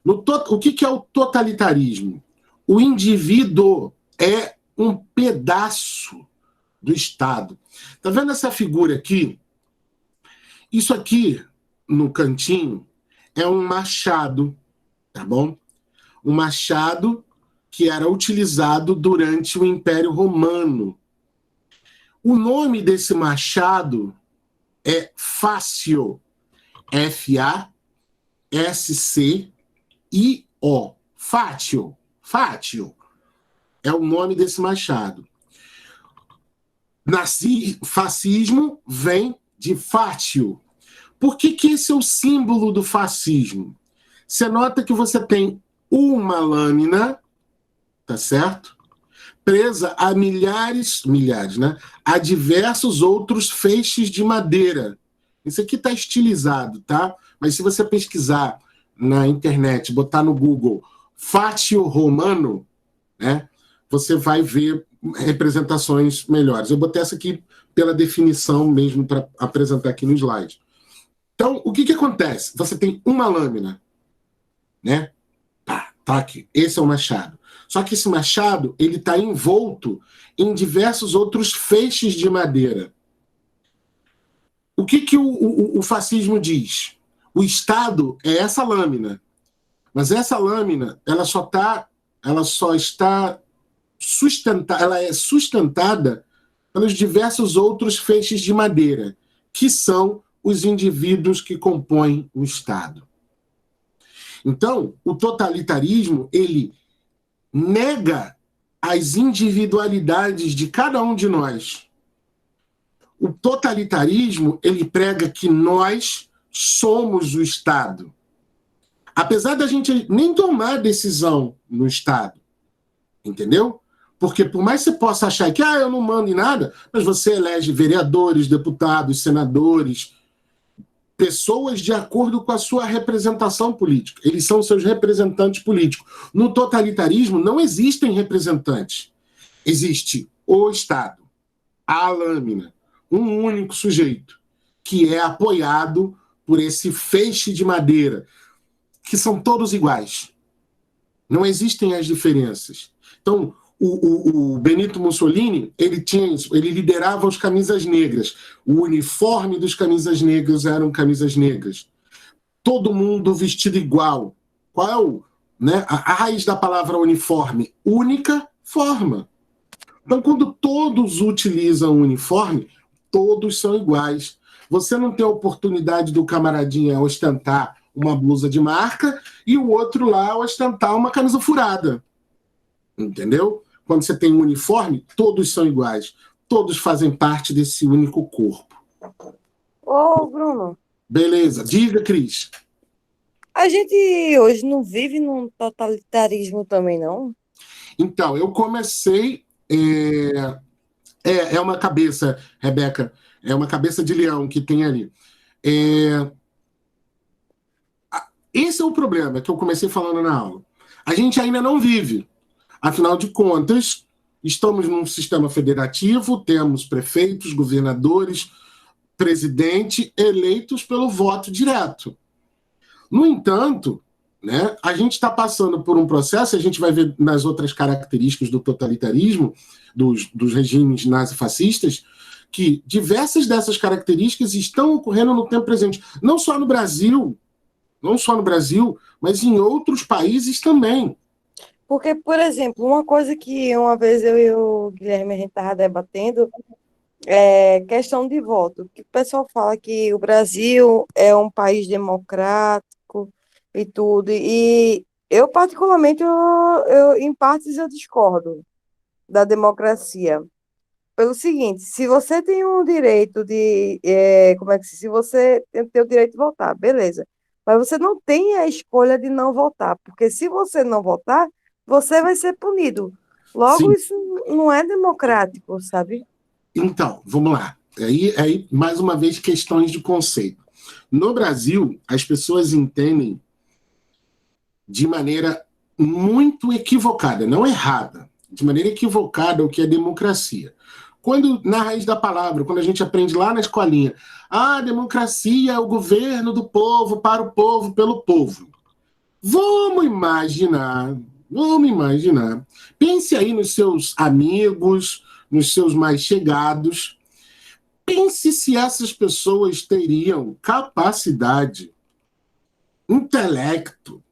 Speaker 1: O que é o totalitarismo? O indivíduo é um pedaço do Estado. Tá vendo essa figura aqui? Isso aqui, no cantinho, é um machado, tá bom? Um machado que era utilizado durante o Império Romano. O nome desse machado é Fácio. F-A-S-C-I-O. Fátio. Fátio. É o nome desse machado. Fascismo vem de fátio. Por que esse é o símbolo do fascismo? Você nota que você tem uma lâmina, tá certo? Presa a milhares, né? A diversos outros feixes de madeira. Isso aqui está estilizado, tá? Mas se você pesquisar na internet, botar no Google Fátio Romano, né? Você vai ver representações melhores. Eu botei essa aqui pela definição mesmo para apresentar aqui no slide. Então, o que acontece? Você tem uma lâmina, né? Tá aqui. Esse é o machado. Só que esse machado, ele está envolto em diversos outros feixes de madeira. O que o fascismo diz? O Estado é essa lâmina. Mas essa lâmina, ela é sustentada pelos diversos outros feixes de madeira, que são os indivíduos que compõem o Estado. Então, o totalitarismo, ele nega as individualidades de cada um de nós. O totalitarismo, ele prega que nós somos o Estado. Apesar da gente nem tomar decisão no Estado, entendeu? Porque por mais que você possa achar que eu não mando em nada, mas você elege vereadores, deputados, senadores, pessoas de acordo com a sua representação política. Eles são seus representantes políticos. No totalitarismo não existem representantes. Existe o Estado, a lâmina, um único sujeito, que é apoiado por esse feixe de madeira, que são todos iguais. Não existem as diferenças. Então, o Benito Mussolini, ele liderava os camisas negras. O uniforme dos camisas negras eram camisas negras. Todo mundo vestido igual. Qual é a raiz da palavra uniforme? Única forma. Então, quando todos utilizam o uniforme, todos são iguais. Você não tem a oportunidade do camaradinha ostentar uma blusa de marca e o outro lá ostentar uma camisa furada. Entendeu? Quando você tem um uniforme, todos são iguais. Todos fazem parte desse único corpo.
Speaker 3: Ô, Bruno.
Speaker 1: Beleza. Diga, Cris.
Speaker 3: A gente hoje não vive num totalitarismo também, não?
Speaker 1: Então, eu comecei... É uma cabeça, Rebeca. É uma cabeça de leão que tem ali. Esse é o problema que eu comecei falando na aula. A gente ainda não vive. Afinal de contas, estamos num sistema federativo, temos prefeitos, governadores, presidente eleitos pelo voto direto. No entanto, né, a gente está passando por um processo, a gente vai ver nas outras características do totalitarismo, dos regimes nazifascistas, que diversas dessas características estão ocorrendo no tempo presente. Não só no Brasil, Não só no Brasil, mas em outros países também.
Speaker 3: Porque, por exemplo, uma coisa que uma vez eu e o Guilherme a gente estava debatendo é questão de voto. Que o pessoal fala que o Brasil é um país democrático e tudo. E eu, particularmente, em partes eu discordo da democracia. Pelo seguinte, se você tem um direito de, como é que se você tem o direito de votar, beleza. Mas você não tem a escolha de não votar, porque se você não votar, você vai ser punido. Logo,
Speaker 1: Sim.
Speaker 3: isso não é democrático, sabe?
Speaker 1: Então, vamos lá. Aí, mais uma vez, questões de conceito. No Brasil, as pessoas entendem de maneira muito equivocada, não errada, de maneira equivocada o que é democracia. Quando, na raiz da palavra, quando a gente aprende lá na escolinha, a democracia é o governo do povo, para o povo, pelo povo. Vamos imaginar. Pense aí nos seus amigos, nos seus mais chegados. Pense se essas pessoas teriam capacidade, intelecto,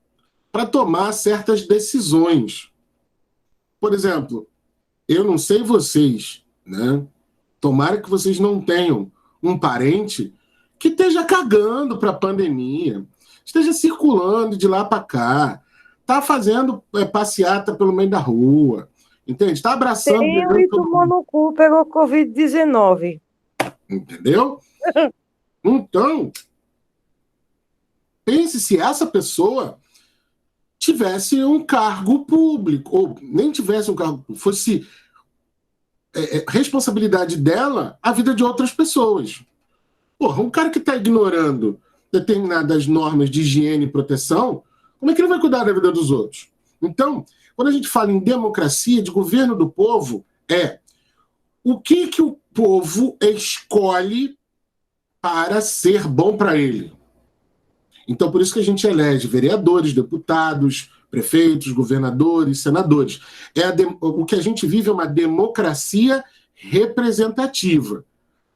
Speaker 1: para tomar certas decisões. Por exemplo, eu não sei vocês, né? Tomara que vocês não tenham um parente que esteja cagando para a pandemia, esteja circulando de lá para cá, está fazendo passeata pelo meio da rua, entende? Está abraçando...
Speaker 3: Tenho e tomou no cu, pegou Covid-19.
Speaker 1: Entendeu? Então, pense se essa pessoa tivesse um cargo público, ou nem tivesse um cargo público, fosse responsabilidade dela a vida de outras pessoas. Porra, um cara que está ignorando determinadas normas de higiene e proteção, como é que ele vai cuidar da vida dos outros? Então, quando a gente fala em democracia, de governo do povo, o que o povo escolhe para ser bom para ele. Então, por isso que a gente elege vereadores, deputados, prefeitos, governadores, senadores. O que a gente vive é uma democracia representativa.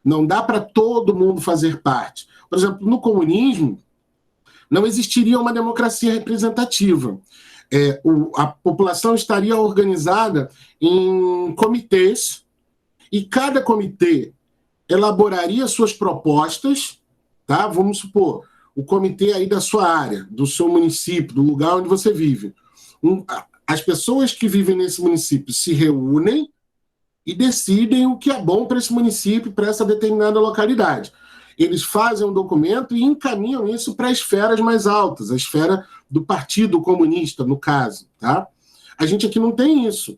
Speaker 1: Não dá para todo mundo fazer parte. Por exemplo, no comunismo, não existiria uma democracia representativa. A população estaria organizada em comitês, e cada comitê elaboraria suas propostas, tá? Vamos supor, o comitê aí da sua área, do seu município, do lugar onde você vive. As pessoas que vivem nesse município se reúnem e decidem o que é bom para esse município, para essa determinada localidade. Eles fazem um documento e encaminham isso para esferas mais altas, a esfera do Partido Comunista, no caso, tá? A gente aqui não tem isso.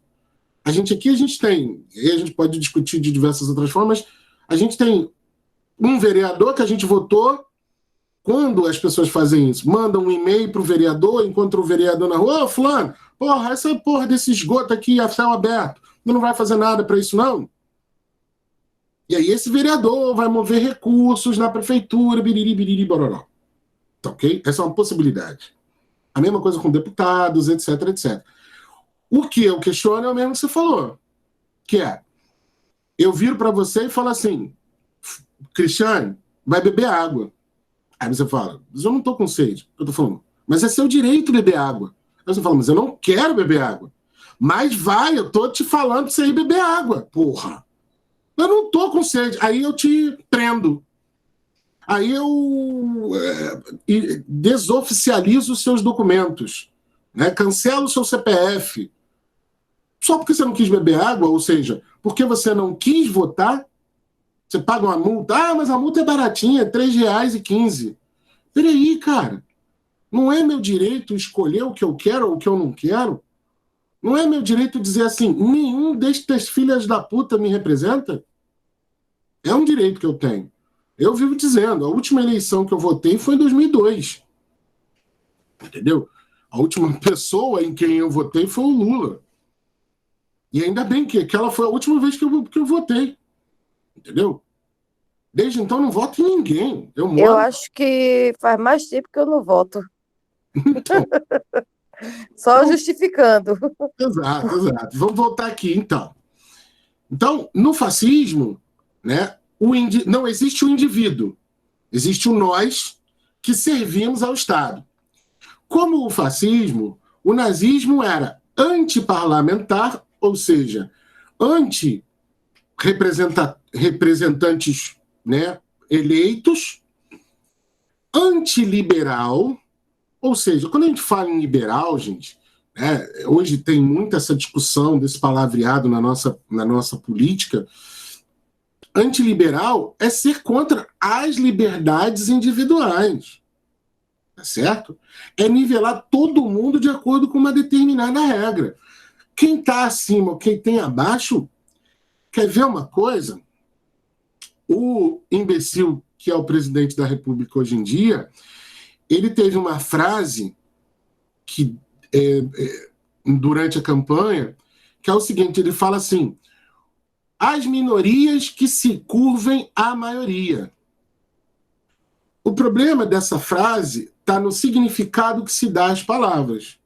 Speaker 1: A gente tem, e a gente pode discutir de diversas outras formas, a gente tem um vereador que a gente votou. Quando as pessoas fazem isso, mandam um e-mail para o vereador, encontram o vereador na rua, fulano, porra, essa porra desse esgoto aqui a céu aberto, não vai fazer nada para isso, não? E aí esse vereador vai mover recursos na prefeitura, biriri, bororó. Tá, ok? Essa é uma possibilidade. A mesma coisa com deputados, etc, etc. O que eu questiono é o mesmo que você falou, que eu viro para você e falo assim, Cristiane, vai beber água. Aí você fala, mas eu não tô com sede. Eu tô falando, mas é seu direito beber água. Aí você fala, mas eu não quero beber água. Mas vai, eu tô te falando pra você ir beber água, porra. Eu não tô com sede. Aí eu te prendo. Aí eu desoficializo os seus documentos, né? Cancelo o seu CPF. Só porque você não quis beber água, ou seja, porque você não quis votar, você paga uma multa. Ah, mas a multa é baratinha, R$3,15. Peraí, cara. Não é meu direito escolher o que eu quero ou o que eu não quero? Não é meu direito dizer assim, nenhum destes filhas da puta me representa? É um direito que eu tenho. Eu vivo dizendo, a última eleição que eu votei foi em 2002. Entendeu? A última pessoa em quem eu votei foi o Lula. E ainda bem que aquela foi a última vez que eu votei. Entendeu? Desde então não voto em ninguém.
Speaker 3: Eu acho que faz mais tempo que eu não voto.
Speaker 1: Então,
Speaker 3: Só justificando.
Speaker 1: exato. Vamos voltar aqui, então. Então, no fascismo, né, não existe o indivíduo. Existe o nós, que servimos ao Estado. Como o fascismo, o nazismo era antiparlamentar, ou seja, anti-representantes, né, eleitos, antiliberal, ou seja, quando a gente fala em liberal, gente, né, hoje tem muita essa discussão desse palavreado na nossa política. Antiliberal é ser contra as liberdades individuais, tá certo? É nivelar todo mundo de acordo com uma determinada regra. Quem está acima ou quem tem abaixo, quer ver uma coisa? O imbecil que é o presidente da República hoje em dia, ele teve uma frase que durante a campanha, que é o seguinte, ele fala assim: as minorias que se curvem à maioria. O problema dessa frase está no significado que se dá às palavras.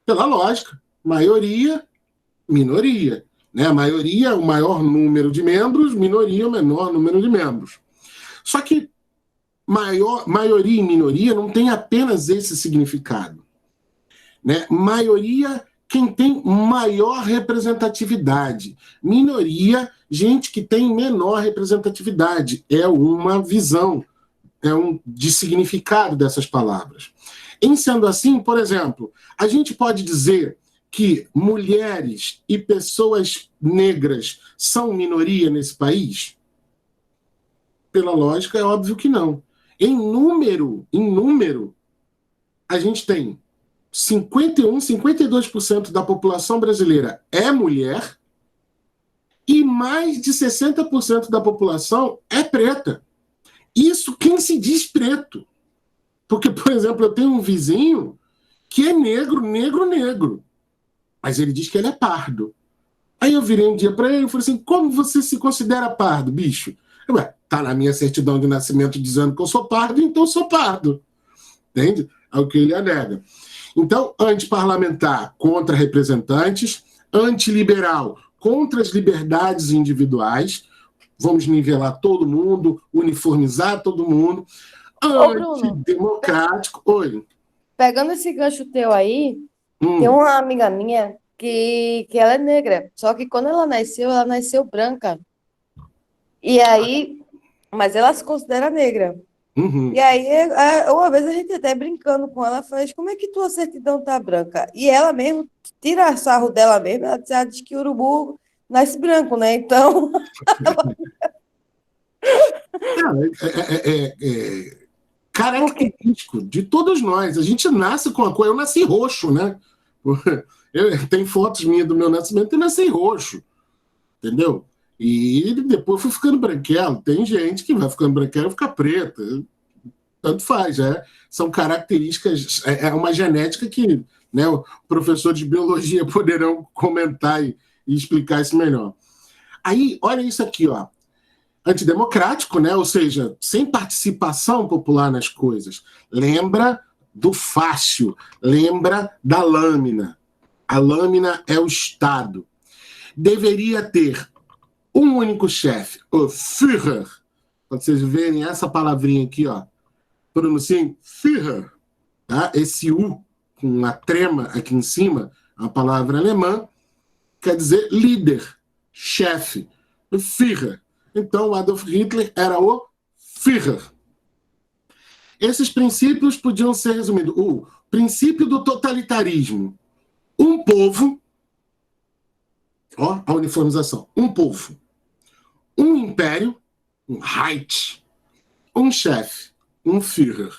Speaker 1: Pela lógica, maioria, minoria. Né? A maioria é o maior número de membros, minoria é o menor número de membros. Só que maioria e minoria não tem apenas esse significado. Né? Maioria, quem tem maior representatividade. Minoria, gente que tem menor representatividade. É uma visão, de significado dessas palavras. Em sendo assim, por exemplo, a gente pode dizer que mulheres e pessoas negras são minoria nesse país? Pela lógica, é óbvio que não. Em número, a gente tem 52% da população brasileira é mulher e mais de 60% da população é preta. Isso quem se diz preto. Porque, por exemplo, eu tenho um vizinho que é negro, mas ele diz que ele é pardo. Aí eu virei um dia para ele e falei assim: como você se considera pardo, bicho? Tá na minha certidão de nascimento dizendo que eu sou pardo, então eu sou pardo. Entende? Ao que ele alega. Então, antiparlamentar contra representantes, antiliberal contra as liberdades individuais, vamos nivelar todo mundo, uniformizar todo mundo, antidemocrático. Oi.
Speaker 3: Pegando esse gancho teu aí, tem uma amiga minha que ela é negra, só que quando ela nasceu branca. E aí, mas ela se considera negra.
Speaker 1: Uhum.
Speaker 3: E aí, uma vez a gente até brincando com ela, faz: como é que tua certidão tá branca? E ela mesmo tira sarro dela mesmo, ela diz que o urubu nasce branco, né? Então,
Speaker 1: característico de todos nós. A gente nasce com a cor. Eu nasci roxo, né? Tem fotos minhas do meu nascimento, eu nasci roxo. Entendeu? E depois fui ficando branquelo. Tem gente que vai ficando branquelo e fica preta. Tanto faz, são características, é uma genética que, né, o professor de biologia poderão comentar e explicar isso melhor. Aí, olha isso aqui, ó. Antidemocrático, né? Ou seja, sem participação popular nas coisas. Lembra do fácil, lembra da lâmina. A lâmina é o Estado. Deveria ter um único chefe, o Führer. Quando vocês verem essa palavrinha aqui, ó, pronunciem Führer, tá? Esse U com uma trema aqui em cima, a palavra alemã, quer dizer líder, chefe, Führer. Então, Adolf Hitler era o Führer. Esses princípios podiam ser resumidos. O princípio do totalitarismo. Um povo, ó, a uniformização. Um povo. Um império, um Reich. Um chefe, um Führer.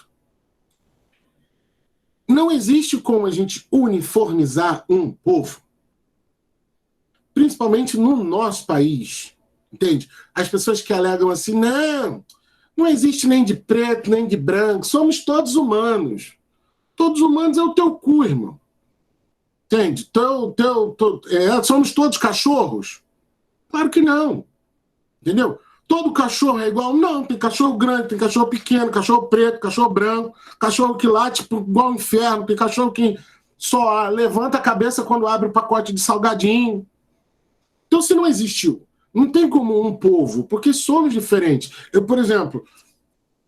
Speaker 1: Não existe como a gente uniformizar um povo. Principalmente no nosso país. Entende? As pessoas que alegam assim: não existe nem de preto, nem de branco, somos todos humanos. Todos humanos é o teu cu, irmão. Entende? Somos todos cachorros? Claro que não. Entendeu? Todo cachorro é igual? Não, tem cachorro grande, tem cachorro pequeno, cachorro preto, cachorro branco, cachorro que late igual ao inferno, tem cachorro que só levanta a cabeça quando abre o pacote de salgadinho. Então, se não existiu, não tem como um povo, porque somos diferentes. Eu, por exemplo,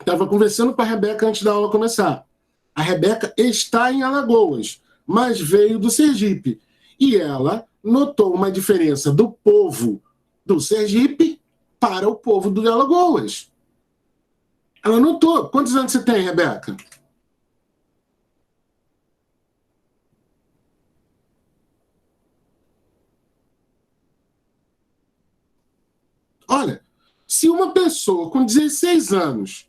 Speaker 1: Estava conversando com a Rebeca antes da aula começar. A Rebeca está em Alagoas, mas veio do Sergipe. E ela notou uma diferença do povo do Sergipe para o povo do Alagoas. Ela notou. Quantos anos você tem, Rebeca? Olha, se uma pessoa com 16 anos,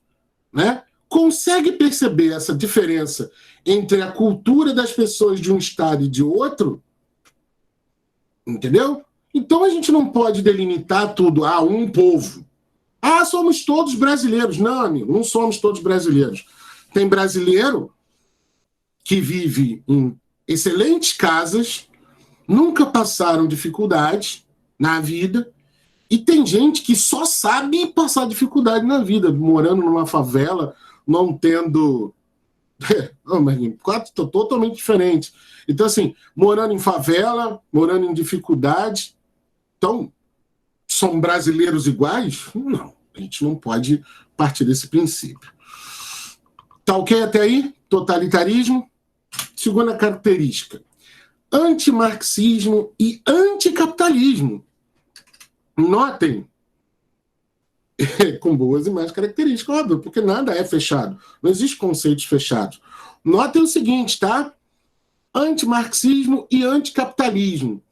Speaker 1: né, consegue perceber essa diferença entre a cultura das pessoas de um estado e de outro, entendeu? Então a gente não pode delimitar tudo a um povo. Ah, somos todos brasileiros. Não, amigo, não somos todos brasileiros. Tem brasileiro que vive em excelentes casas, nunca passaram dificuldade na vida, e tem gente que só sabe passar dificuldade na vida, morando numa favela, não tendo... Não, mas quatro totalmente diferentes. Então, assim, morando em favela, morando em dificuldade, então, são brasileiros iguais? Não, a gente não pode partir desse princípio. Tá ok até aí? Totalitarismo. Segunda característica, antimarxismo e anticapitalismo. Notem, com boas e más características, óbvio, porque nada é fechado. Não existe conceitos fechados. Notem o seguinte, tá? Antimarxismo e anticapitalismo.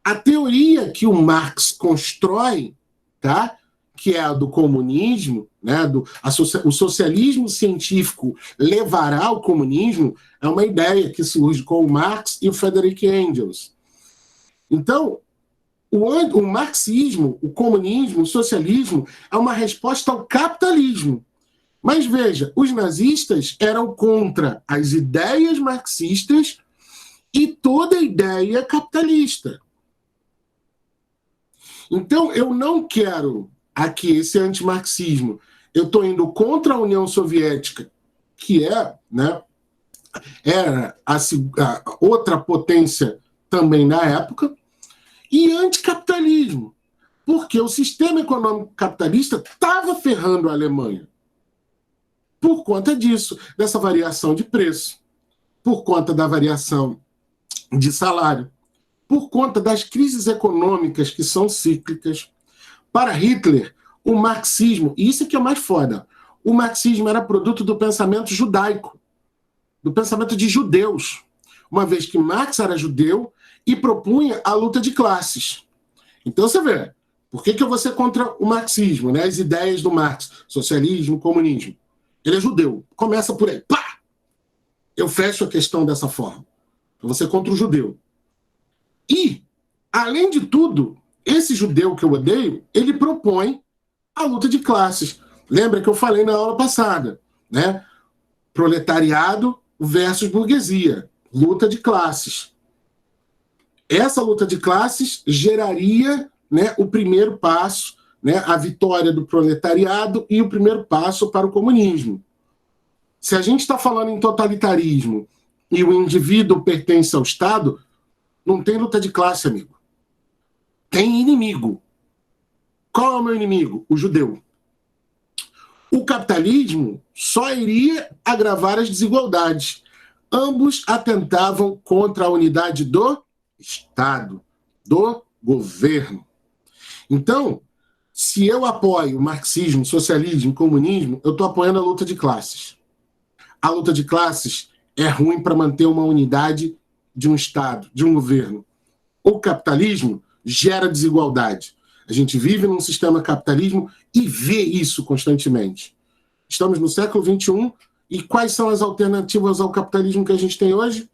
Speaker 1: A teoria que o Marx constrói, tá? Que é a do comunismo, né? O socialismo científico levará ao comunismo, é uma ideia que surge com o Marx e o Friedrich Engels. Então, o marxismo, o comunismo, o socialismo é uma resposta ao capitalismo. Mas veja, os nazistas eram contra as ideias marxistas e toda a ideia capitalista. Então, eu não quero aqui esse antimarxismo. Eu estou indo contra a União Soviética, que era a outra potência também na época, e anticapitalismo, porque o sistema econômico capitalista estava ferrando a Alemanha. Por conta disso, dessa variação de preço, por conta da variação de salário, por conta das crises econômicas que são cíclicas. Para Hitler, o marxismo, e isso aqui é o mais foda, o marxismo era produto do pensamento judaico, do pensamento de judeus, uma vez que Marx era judeu e propunha a luta de classes. Então você vê, por que eu vou ser contra o marxismo, né? As ideias do Marx, socialismo, comunismo? Ele é judeu, começa por aí, pá! Eu fecho a questão dessa forma. Eu vou ser contra o judeu. E, além de tudo, esse judeu que eu odeio, ele propõe a luta de classes. Lembra que eu falei na aula passada, né? Proletariado versus burguesia, luta de classes. Essa luta de classes geraria, né, o primeiro passo, né, a vitória do proletariado e o primeiro passo para o comunismo. Se a gente está falando em totalitarismo e o indivíduo pertence ao Estado, não tem luta de classe, amigo. Tem inimigo. Qual é o meu inimigo? O judeu. O capitalismo só iria agravar as desigualdades. Ambos atentavam contra a unidade do Estado, do governo. Então, se eu apoio marxismo, socialismo, comunismo, eu estou apoiando a luta de classes. A luta de classes é ruim para manter uma unidade de um Estado, de um governo. O capitalismo gera desigualdade. A gente vive num sistema capitalismo e vê isso constantemente. Estamos no século XXI e quais são as alternativas ao capitalismo que a gente tem hoje?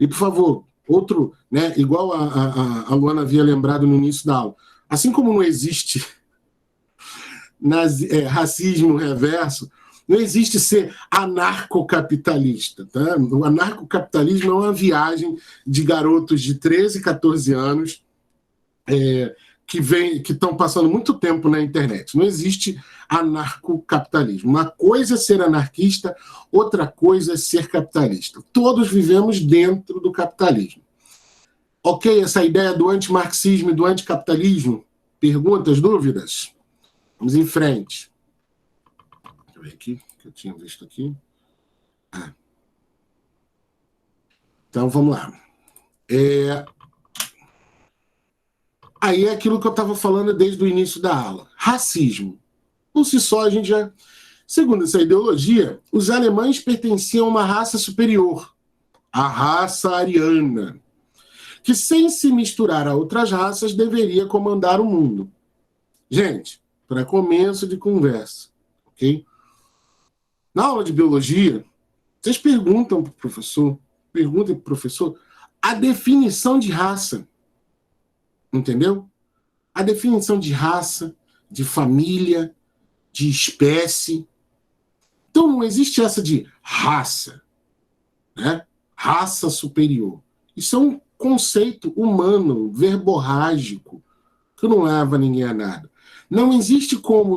Speaker 1: E, por favor, outro, né, igual a Luana havia lembrado no início da aula, assim como não existe racismo reverso, não existe ser anarcocapitalista. Tá? O anarcocapitalismo é uma viagem de garotos de 13, 14 anos que estão passando muito tempo na internet. Não existe anarcocapitalismo. Uma coisa é ser anarquista, outra coisa é ser capitalista. Todos vivemos dentro do capitalismo. Ok, essa ideia do antimarxismo e do anticapitalismo? Perguntas, dúvidas? Vamos em frente. Deixa eu ver aqui, que eu tinha visto aqui. Então, vamos lá. Aí é aquilo que eu estava falando desde o início da aula. Racismo. Por si só, a gente já... Segundo essa ideologia, os alemães pertenciam a uma raça superior, a raça ariana, que, sem se misturar a outras raças, deveria comandar o mundo. Gente, para começo de conversa, ok? Na aula de biologia, vocês perguntem para o professor a definição de raça. Entendeu? A definição de raça, de família, de espécie. Então não existe essa de raça, né? Raça superior. Isso é um conceito humano, verborrágico, que não leva ninguém a nada. Não existe como...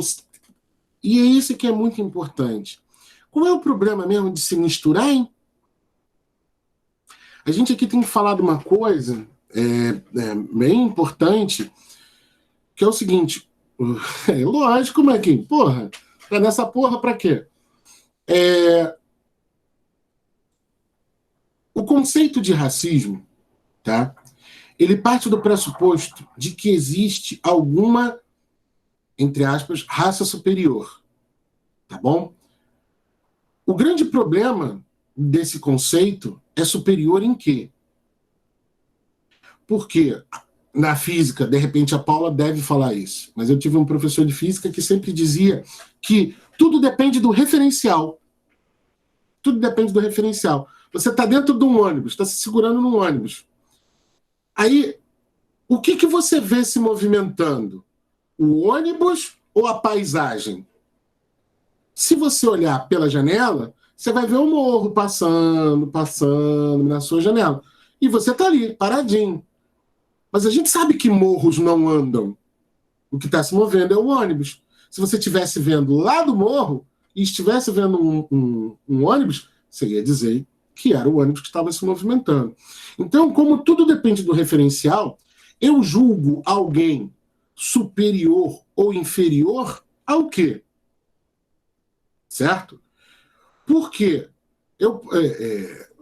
Speaker 1: E é isso que é muito importante. Qual é o problema mesmo de se misturar, hein? A gente aqui tem que falar de uma coisa bem importante, que é o seguinte... lógico, Marquinhos, porra, tá nessa porra pra quê? O conceito de racismo, tá? Ele parte do pressuposto de que existe alguma, entre aspas, raça superior, tá bom? O grande problema desse conceito é superior em quê? Porque na física, de repente a Paula deve falar isso, mas eu tive um professor de física que sempre dizia que tudo depende do referencial. Tudo depende do referencial. Você está dentro de um ônibus, está se segurando num ônibus. Aí, o que você vê se movimentando? O ônibus ou a paisagem? Se você olhar pela janela, você vai ver o morro passando na sua janela. E você está ali, paradinho. Mas a gente sabe que morros não andam. O que está se movendo é o ônibus. Se você estivesse vendo lá do morro e estivesse vendo um ônibus, você ia dizer que era o ônibus que estava se movimentando. Então, como tudo depende do referencial, eu julgo alguém superior ou inferior ao quê? Certo? Por quê? Eu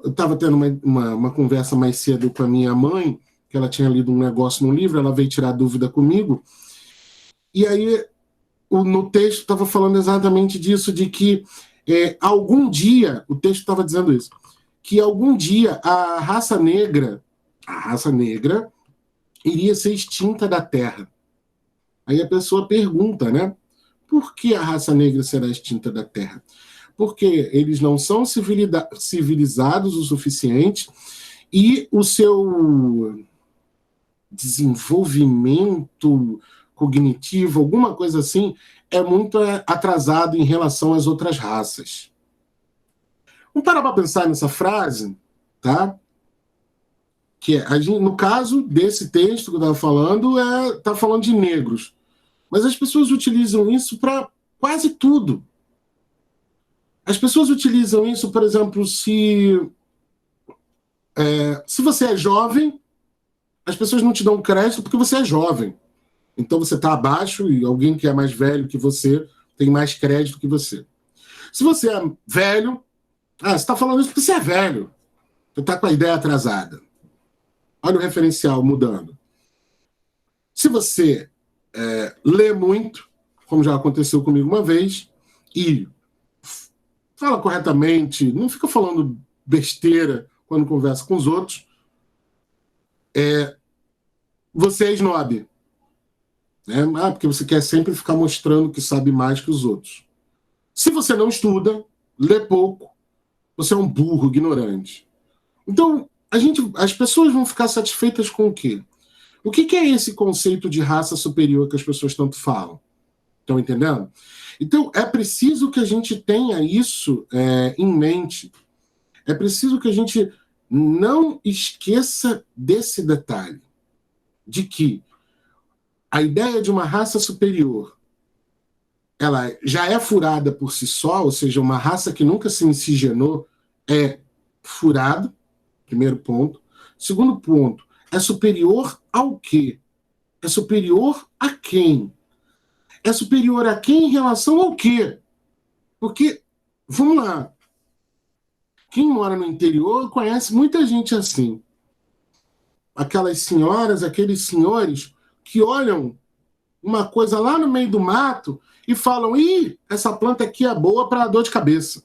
Speaker 1: estava tendo uma conversa mais cedo com a minha mãe, que ela tinha lido um negócio no livro, ela veio tirar dúvida comigo, e aí no texto estava falando exatamente disso, de que algum dia, o texto estava dizendo isso, que algum dia a raça negra iria ser extinta da Terra. Aí a pessoa pergunta, né? Por que a raça negra será extinta da Terra? Porque eles não são civilizados o suficiente e o seu desenvolvimento cognitivo, alguma coisa assim, é muito atrasado em relação às outras raças. Vamos parar para pensar nessa frase, tá? Que no caso desse texto que eu estava falando, está falando de negros. Mas as pessoas utilizam isso para quase tudo. As pessoas utilizam isso, por exemplo, se você é jovem, as pessoas não te dão crédito porque você é jovem. Então você está abaixo e alguém que é mais velho que você tem mais crédito que você. Se você é velho, você está falando isso porque você é velho. Você está com a ideia atrasada. Olha o referencial mudando. Se você lê muito, como já aconteceu comigo uma vez, e fala corretamente, não fica falando besteira quando conversa com os outros, você é snob. Né? Porque você quer sempre ficar mostrando que sabe mais que os outros. Se você não estuda, lê pouco, você é um burro, ignorante. Então, as pessoas vão ficar satisfeitas com o quê? O que é esse conceito de raça superior que as pessoas tanto falam? Estão entendendo? Então, é preciso que a gente tenha isso em mente. É preciso que a gente não esqueça desse detalhe, de que a ideia de uma raça superior, ela já é furada por si só, ou seja, uma raça que nunca se miscigenou é furada, primeiro ponto. Segundo ponto, é superior ao quê? É superior a quem? É superior a quem em relação ao quê? Porque, vamos lá, quem mora no interior conhece muita gente assim. Aquelas senhoras, aqueles senhores que olham uma coisa lá no meio do mato e falam: ih, essa planta aqui é boa para dor de cabeça.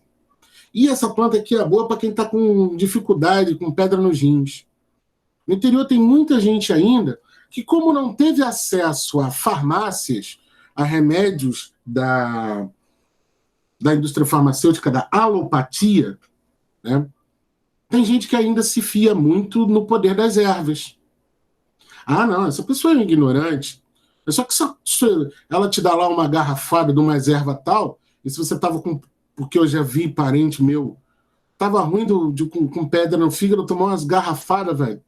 Speaker 1: E essa planta aqui é boa para quem está com dificuldade, com pedra nos rins. No interior tem muita gente ainda que, como não teve acesso a farmácias, a remédios da indústria farmacêutica, da alopatia, né? Tem gente que ainda se fia muito no poder das ervas. Ah, não, essa pessoa é ignorante. É só que ela te dá lá uma garrafada de uma erva tal, e se você estava com... Porque eu já vi parente meu, tava ruim com pedra no fígado, tomou umas garrafadas, velho.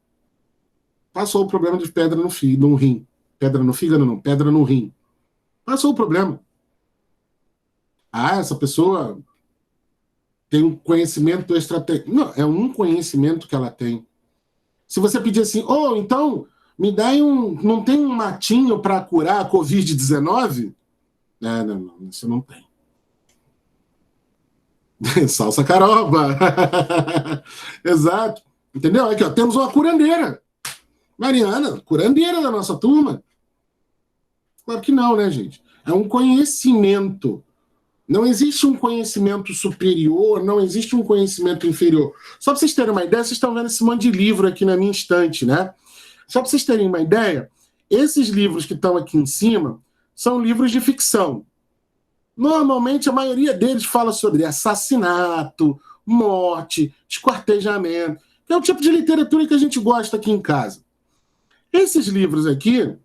Speaker 1: Passou o problema de pedra no rim. Pedra no fígado não, pedra no rim. Passou o problema. Ah, essa pessoa tem um conhecimento estratégico. Não, é um conhecimento que ela tem. Se você pedir assim, então, me dá não tem um matinho para curar a Covid-19? Não, isso não tem. Salsa caroba. Exato. Entendeu? Aqui, ó, temos uma curandeira. Mariana, curandeira da nossa turma. Claro que não, né, gente? É um conhecimento. Não existe um conhecimento superior, não existe um conhecimento inferior. Só para vocês terem uma ideia, vocês estão vendo esse monte de livro aqui na minha estante, né? Só para vocês terem uma ideia, esses livros que estão aqui em cima são livros de ficção. Normalmente, a maioria deles fala sobre assassinato, morte, esquartejamento, que é o tipo de literatura que a gente gosta aqui em casa. Esses livros aqui,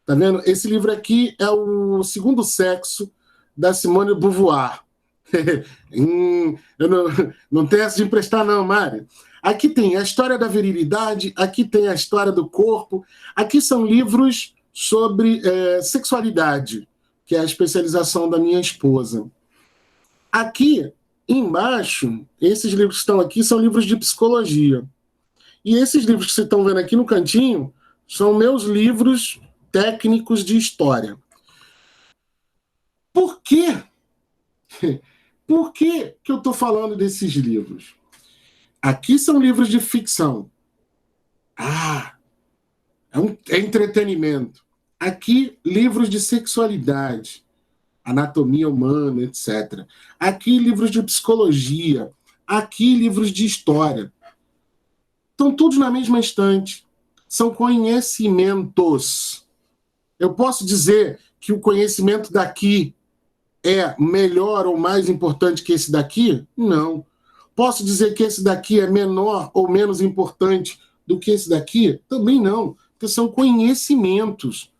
Speaker 1: tá vendo? Esse livro aqui é o Segundo Sexo, da Simone de Beauvoir. Eu não tenho essa de emprestar, não, Mário. Aqui tem a história da virilidade, aqui tem a história do corpo, aqui são livros sobre sexualidade, que é a especialização da minha esposa. Aqui, embaixo, esses livros que estão aqui são livros de psicologia. E esses livros que vocês estão vendo aqui no cantinho são meus livros técnicos de história. Por quê? Por que eu estou falando desses livros? Aqui são livros de ficção. É entretenimento. Aqui, livros de sexualidade, anatomia humana, etc. Aqui, livros de psicologia. Aqui, livros de história. Estão todos na mesma estante. São conhecimentos. Eu posso dizer que o conhecimento daqui é melhor ou mais importante que esse daqui? Não. Posso dizer que esse daqui é menor ou menos importante do que esse daqui? Também não, porque são conhecimentos.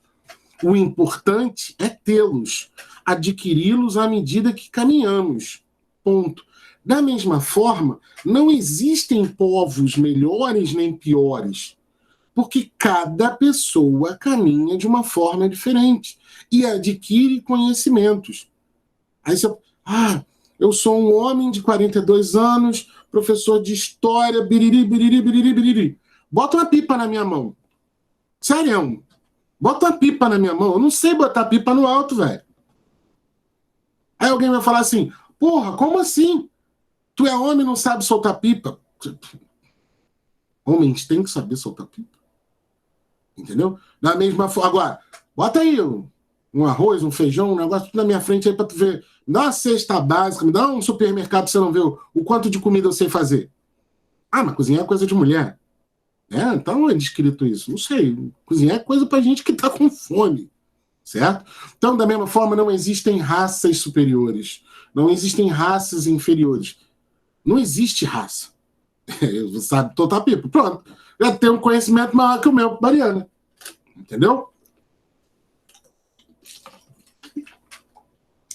Speaker 1: O importante é tê-los, adquiri-los à medida que caminhamos. Ponto. Da mesma forma, não existem povos melhores nem piores, porque cada pessoa caminha de uma forma diferente e adquire conhecimentos. Aí você... eu sou um homem de 42 anos, professor de história, biriri, biriri, biriri, biriri. Bota uma pipa na minha mão. Sério. Bota uma pipa na minha mão. Eu não sei botar pipa no alto, velho. Aí alguém vai falar assim, porra, como assim? Tu é homem e não sabe soltar pipa? Homens têm que saber soltar pipa. Entendeu? Da mesma forma. Agora, bota aí um arroz, um feijão, um negócio tudo na minha frente aí pra tu ver. Me dá uma cesta básica, me dá um supermercado pra você não ver o quanto de comida eu sei fazer. Mas cozinhar é coisa de mulher. Então é descrito isso. Não sei. Cozinhar é coisa pra gente que tá com fome. Certo? Então, da mesma forma, não existem raças superiores. Não existem raças inferiores. Não existe raça. Você sabe soltar pipa. Pronto. Já tem um conhecimento maior que o meu, Mariana. Entendeu?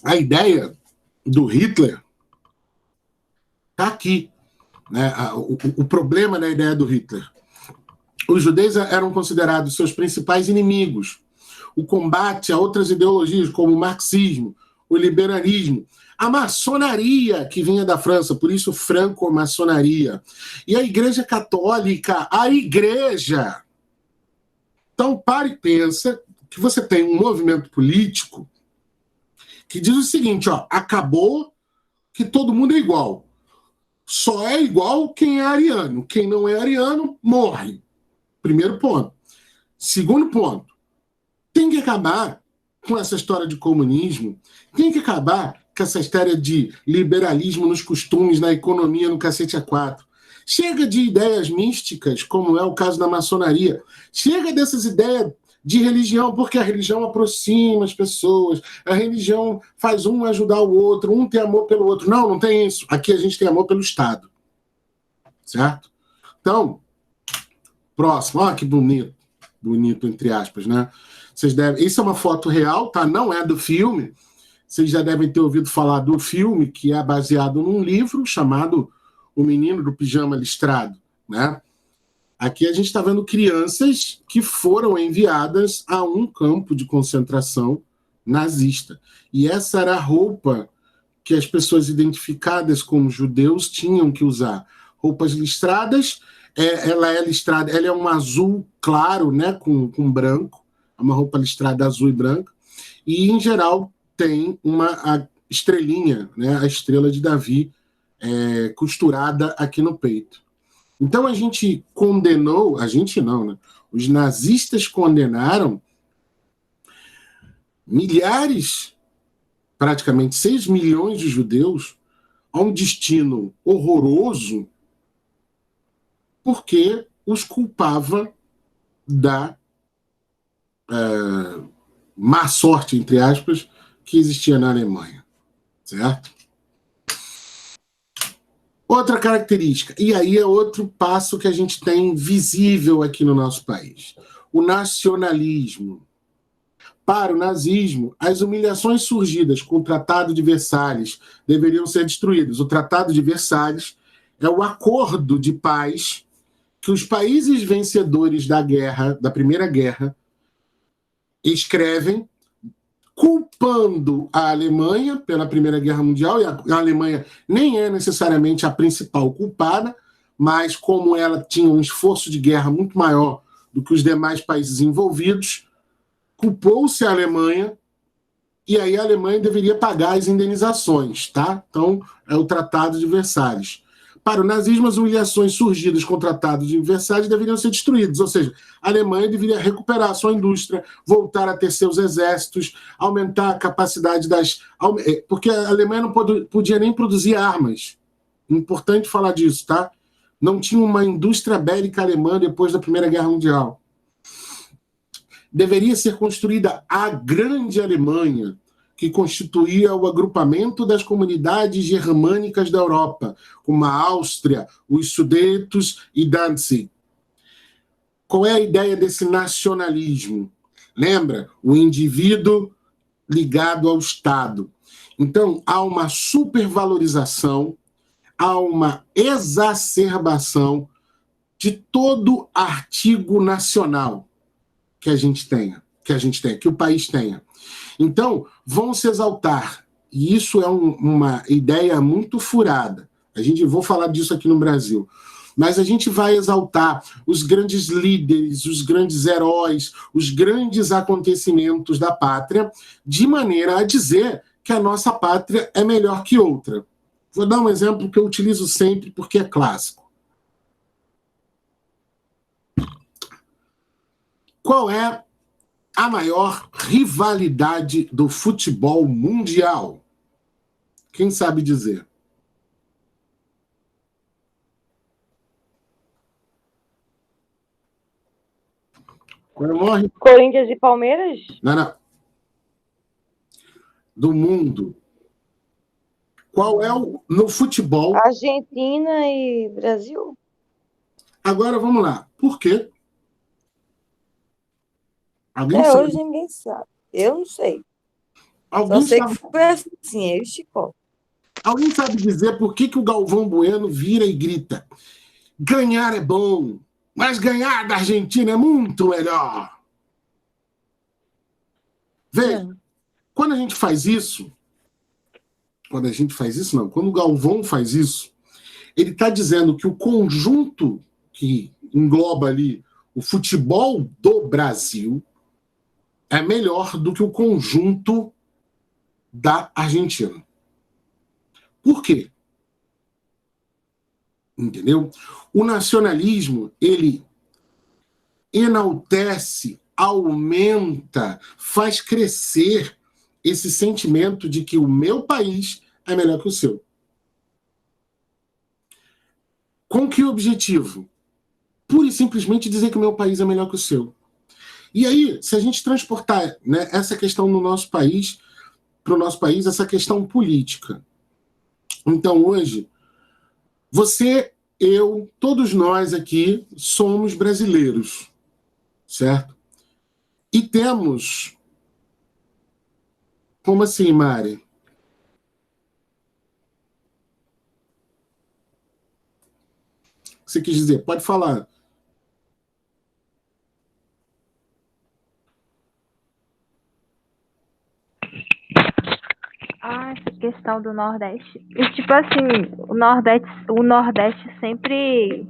Speaker 1: A ideia do Hitler está aqui. Né? O problema da ideia do Hitler. Os judeus eram considerados seus principais inimigos. O combate a outras ideologias, como o marxismo, o liberalismo, a maçonaria, que vinha da França, por isso franco-maçonaria, e a Igreja Católica, a Igreja. Então, pare e pensa que você tem um movimento político que diz o seguinte, ó, acabou que todo mundo é igual. Só é igual quem é ariano. Quem não é ariano, morre. Primeiro ponto. Segundo ponto, tem que acabar com essa história de comunismo, tem que acabar com essa história de liberalismo nos costumes, na economia, no cacete A4. Chega de ideias místicas, como é o caso da maçonaria. Chega dessas ideias de religião, porque a religião aproxima as pessoas, a religião faz um ajudar o outro, um ter amor pelo outro. Não, não tem isso. Aqui a gente tem amor pelo Estado. Certo? Então, próximo. Olha que bonito. Bonito, entre aspas, né? Vocês devem... Isso é uma foto real, tá? Não é do filme. Vocês já devem ter ouvido falar do filme, que é baseado num livro chamado O Menino do Pijama Listrado, né? Aqui a gente está vendo crianças que foram enviadas a um campo de concentração nazista. E essa era a roupa que as pessoas identificadas como judeus tinham que usar. Roupas listradas, ela é listrada, ela é um azul claro, né, com branco, é uma roupa listrada azul e branca, e em geral tem a estrelinha, né, a estrela de Davi costurada aqui no peito. Então a gente condenou, a gente não, né? Os nazistas condenaram milhares, praticamente 6 milhões de judeus a um destino horroroso porque os culpava da má sorte, entre aspas, que existia na Alemanha. Certo? Outra característica, e aí é outro passo que a gente tem visível aqui no nosso país, o nacionalismo. Para o nazismo, as humilhações surgidas com o Tratado de Versalhes deveriam ser destruídas. O Tratado de Versalhes é o acordo de paz que os países vencedores da guerra, da Primeira Guerra, escrevem culpando a Alemanha pela Primeira Guerra Mundial, e a Alemanha nem é necessariamente a principal culpada, mas como ela tinha um esforço de guerra muito maior do que os demais países envolvidos, culpou-se a Alemanha, e aí a Alemanha deveria pagar as indenizações, tá? Então, é o Tratado de Versalhes. Para o nazismo, as humilhações surgidas com o Tratado de Versalhes deveriam ser destruídas, ou seja, a Alemanha deveria recuperar a sua indústria, voltar a ter seus exércitos, aumentar a capacidade porque a Alemanha não podia nem produzir armas. Importante falar disso, tá? Não tinha uma indústria bélica alemã depois da Primeira Guerra Mundial. Deveria ser construída a Grande Alemanha, que constituía o agrupamento das comunidades germânicas da Europa, como a Áustria, os Sudetos e Danzig. Qual é a ideia desse nacionalismo? Lembra? O indivíduo ligado ao Estado. Então, há uma supervalorização, há uma exacerbação de todo artigo nacional que a gente tenha, que o país tenha. Então, vão se exaltar, e isso é uma ideia muito furada. Vou falar disso aqui no Brasil, mas a gente vai exaltar os grandes líderes, os grandes heróis, os grandes acontecimentos da pátria, de maneira a dizer que a nossa pátria é melhor que outra. Vou dar um exemplo que eu utilizo sempre porque é clássico. Qual é a maior rivalidade do futebol mundial? Quem sabe dizer?
Speaker 3: Corinthians e Palmeiras?
Speaker 1: Não. Do mundo. Qual é no futebol?
Speaker 3: Argentina e Brasil.
Speaker 1: Agora vamos lá. Por quê?
Speaker 3: Hoje ninguém sabe. Eu não sei. Só sei que foi assim, eu e Chico.
Speaker 1: Alguém sabe dizer por que o Galvão Bueno vira e grita: ganhar é bom, mas ganhar da Argentina é muito melhor? Veja, quando a gente faz isso, quando o Galvão faz isso, ele está dizendo que o conjunto que engloba ali o futebol do Brasil é melhor do que o conjunto da Argentina. Por quê? Entendeu? O nacionalismo, ele enaltece, aumenta, faz crescer esse sentimento de que o meu país é melhor que o seu. Com que objetivo? Pura e simplesmente dizer que o meu país é melhor que o seu. E aí, se a gente transportar, né, essa questão no nosso país, para o nosso país, essa questão política. Então, hoje, você, eu, todos nós aqui somos brasileiros, certo? E temos... Como assim, Mari? O que você quis dizer? Pode falar.
Speaker 5: Essa questão do Nordeste. E, tipo assim, o Nordeste sempre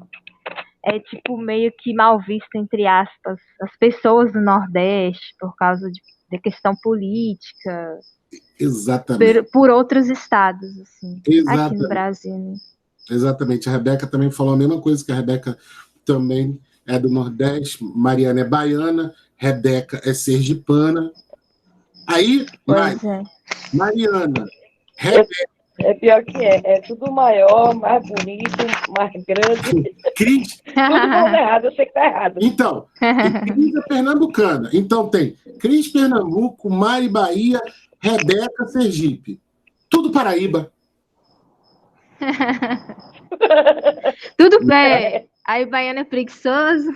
Speaker 5: é tipo meio que mal visto, entre aspas, as pessoas do Nordeste, por causa de questão política,
Speaker 1: Exatamente.
Speaker 5: por outros estados, assim, aqui no
Speaker 1: Exatamente.
Speaker 5: Brasil, né?
Speaker 1: Exatamente. A Rebeca também falou a mesma coisa, que a Rebeca também é do Nordeste, Mariana é baiana, Rebeca é sergipana. Aí,
Speaker 5: Pois é.
Speaker 1: Mariana, Rebeca,
Speaker 3: É pior que é tudo maior, mais bonito, mais grande.
Speaker 1: Cris.
Speaker 3: Tudo falando errado, eu sei que tá errado.
Speaker 1: Então, e Cris é pernambucana. Então tem Cris Pernambuco, Mari Bahia, Rebeca Sergipe. Tudo Paraíba.
Speaker 5: Tudo bem. Aí o baiano é preguiçoso.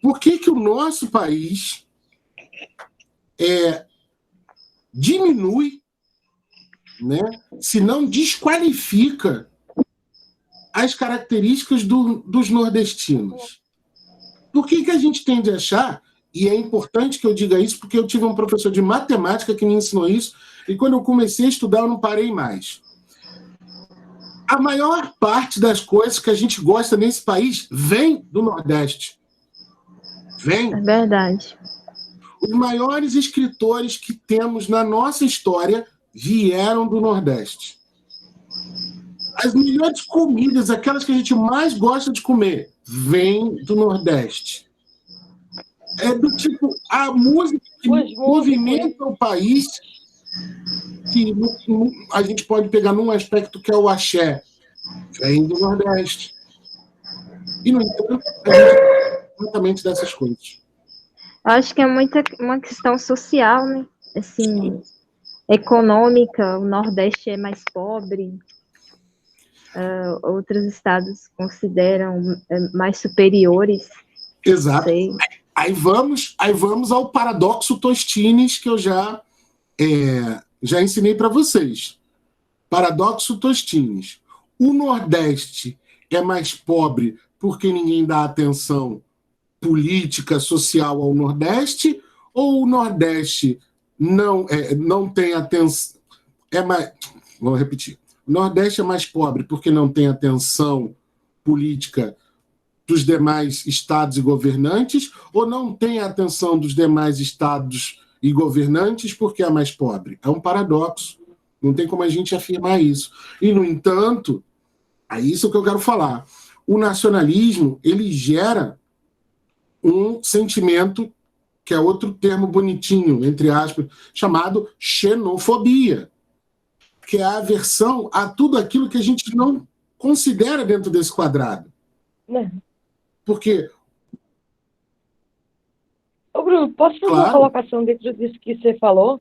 Speaker 1: Por que o nosso país diminui, né, se não desqualifica as características dos nordestinos? Por que a gente tende a achar, e é importante que eu diga isso, porque eu tive um professor de matemática que me ensinou isso, e quando eu comecei a estudar eu não parei mais. A maior parte das coisas que a gente gosta nesse país vem do Nordeste. Vem.
Speaker 5: É verdade.
Speaker 1: Os maiores escritores que temos na nossa história vieram do Nordeste. As melhores comidas, aquelas que a gente mais gosta de comer, vêm do Nordeste. É do tipo, a música que movimenta o país, que a gente pode pegar num aspecto que é o axé, vem do Nordeste. E, no entanto, a gente fala exatamente dessas coisas.
Speaker 5: Eu acho que é uma questão social, né? Assim, econômica, o Nordeste é mais pobre, outros estados consideram mais superiores.
Speaker 1: Exato.
Speaker 5: Sei.
Speaker 1: Aí vamos ao paradoxo Tostines, que eu já ensinei para vocês. Paradoxo Tostines. O Nordeste é mais pobre porque ninguém dá atenção política, social ao Nordeste, ou o Nordeste não tem atenção... Vou repetir. O Nordeste é mais pobre porque não tem atenção política dos demais estados e governantes, ou não tem a atenção dos demais estados e governantes porque é mais pobre? É um paradoxo. Não tem como a gente afirmar isso. E, no entanto, é isso que eu quero falar. O nacionalismo, ele gera um sentimento, que é outro termo bonitinho, entre aspas, chamado xenofobia, que é a aversão a tudo aquilo que a gente não considera dentro desse quadrado. Porque...
Speaker 3: Ô, Bruno, posso fazer uma colocação dentro disso que você falou?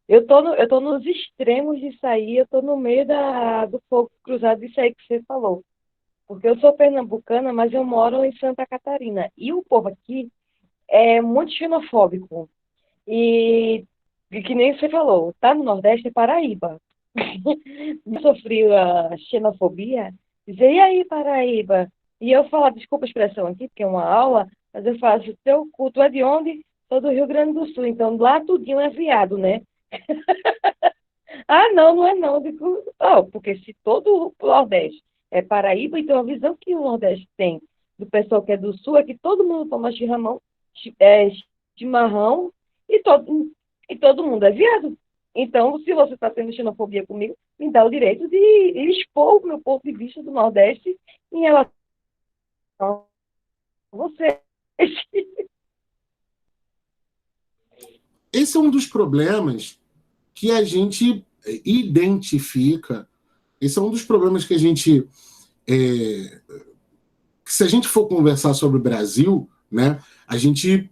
Speaker 3: Eu tô nos extremos disso aí, eu tô no meio do fogo cruzado disso aí que você falou. Porque eu sou pernambucana, mas eu moro em Santa Catarina. E o povo aqui é muito xenofóbico. E que nem você falou, tá no Nordeste é Paraíba. Eu sofri a xenofobia, dizer, e aí, Paraíba? E eu falo, desculpa a expressão aqui, porque é uma aula, mas eu faço, teu culto é de onde? Sou do Rio Grande do Sul, então lá tudinho é viado, né? Ah, não é não. Eu digo, porque se todo o Nordeste é Paraíba, então a visão que o Nordeste tem do pessoal que é do Sul é que todo mundo toma chimarrão e todo mundo é viado. Então, se você está tendo xenofobia comigo, me dá o direito de expor o meu ponto de vista do Nordeste em relação a você.
Speaker 1: Esse é um dos problemas que a gente identifica. Esse é um dos problemas que a gente... se a gente for conversar sobre o Brasil, né, a gente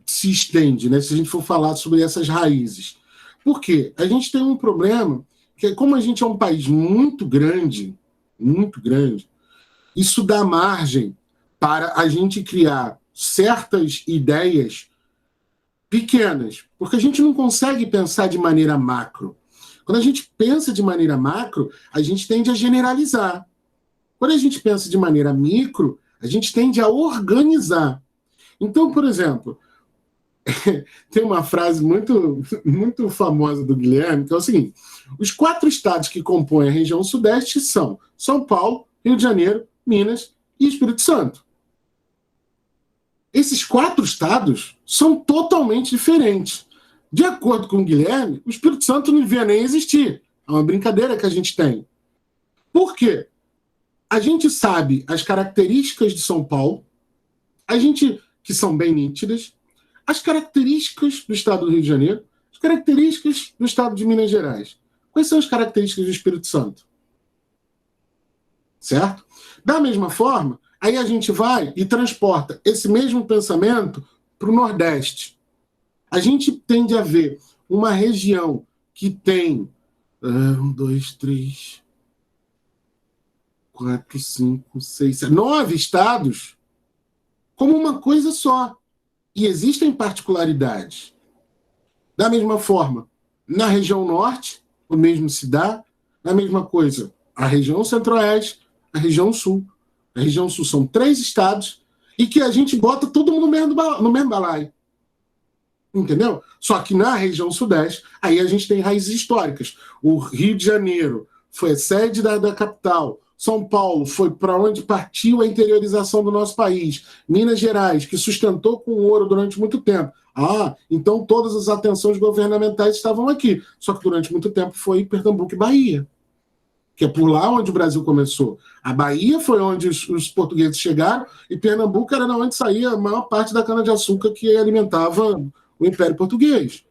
Speaker 1: se estende, né, se a gente for falar sobre essas raízes. Por quê? A gente tem um problema que, como a gente é um país muito grande, isso dá margem para a gente criar certas ideias pequenas, porque a gente não consegue pensar de maneira macro. Quando a gente pensa de maneira macro, a gente tende a generalizar. Quando a gente pensa de maneira micro, a gente tende a organizar. Então, por exemplo, tem uma frase muito, muito famosa do Guilherme, que é o seguinte: os 4 estados que compõem a região sudeste são São Paulo, Rio de Janeiro, Minas e Espírito Santo. Esses 4 estados são totalmente diferentes. De acordo com o Guilherme, o Espírito Santo não devia nem existir. É uma brincadeira que a gente tem. Por quê? A gente sabe as características de São Paulo, que são bem nítidas, as características do estado do Rio de Janeiro, as características do estado de Minas Gerais. Quais são as características do Espírito Santo? Certo? Da mesma forma, aí a gente vai e transporta esse mesmo pensamento para o Nordeste. A gente tende a ver uma região que tem 1, 2, 3, 4, 5, 6, 7, 9 estados como uma coisa só. E existem particularidades. Da mesma forma, na região norte, o mesmo se dá. A mesma coisa, a região centro-oeste, a região sul. A região sul são 3 estados e que a gente bota todo mundo no mesmo balaio. Entendeu? Só que na região sudeste, aí a gente tem raízes históricas. O Rio de Janeiro foi a sede da capital. São Paulo foi para onde partiu a interiorização do nosso país. Minas Gerais, que sustentou com ouro durante muito tempo. Então todas as atenções governamentais estavam aqui. Só que durante muito tempo foi Pernambuco e Bahia, que é por lá onde o Brasil começou. A Bahia foi onde os portugueses chegaram e Pernambuco era onde saía a maior parte da cana-de-açúcar que alimentava o Império Português.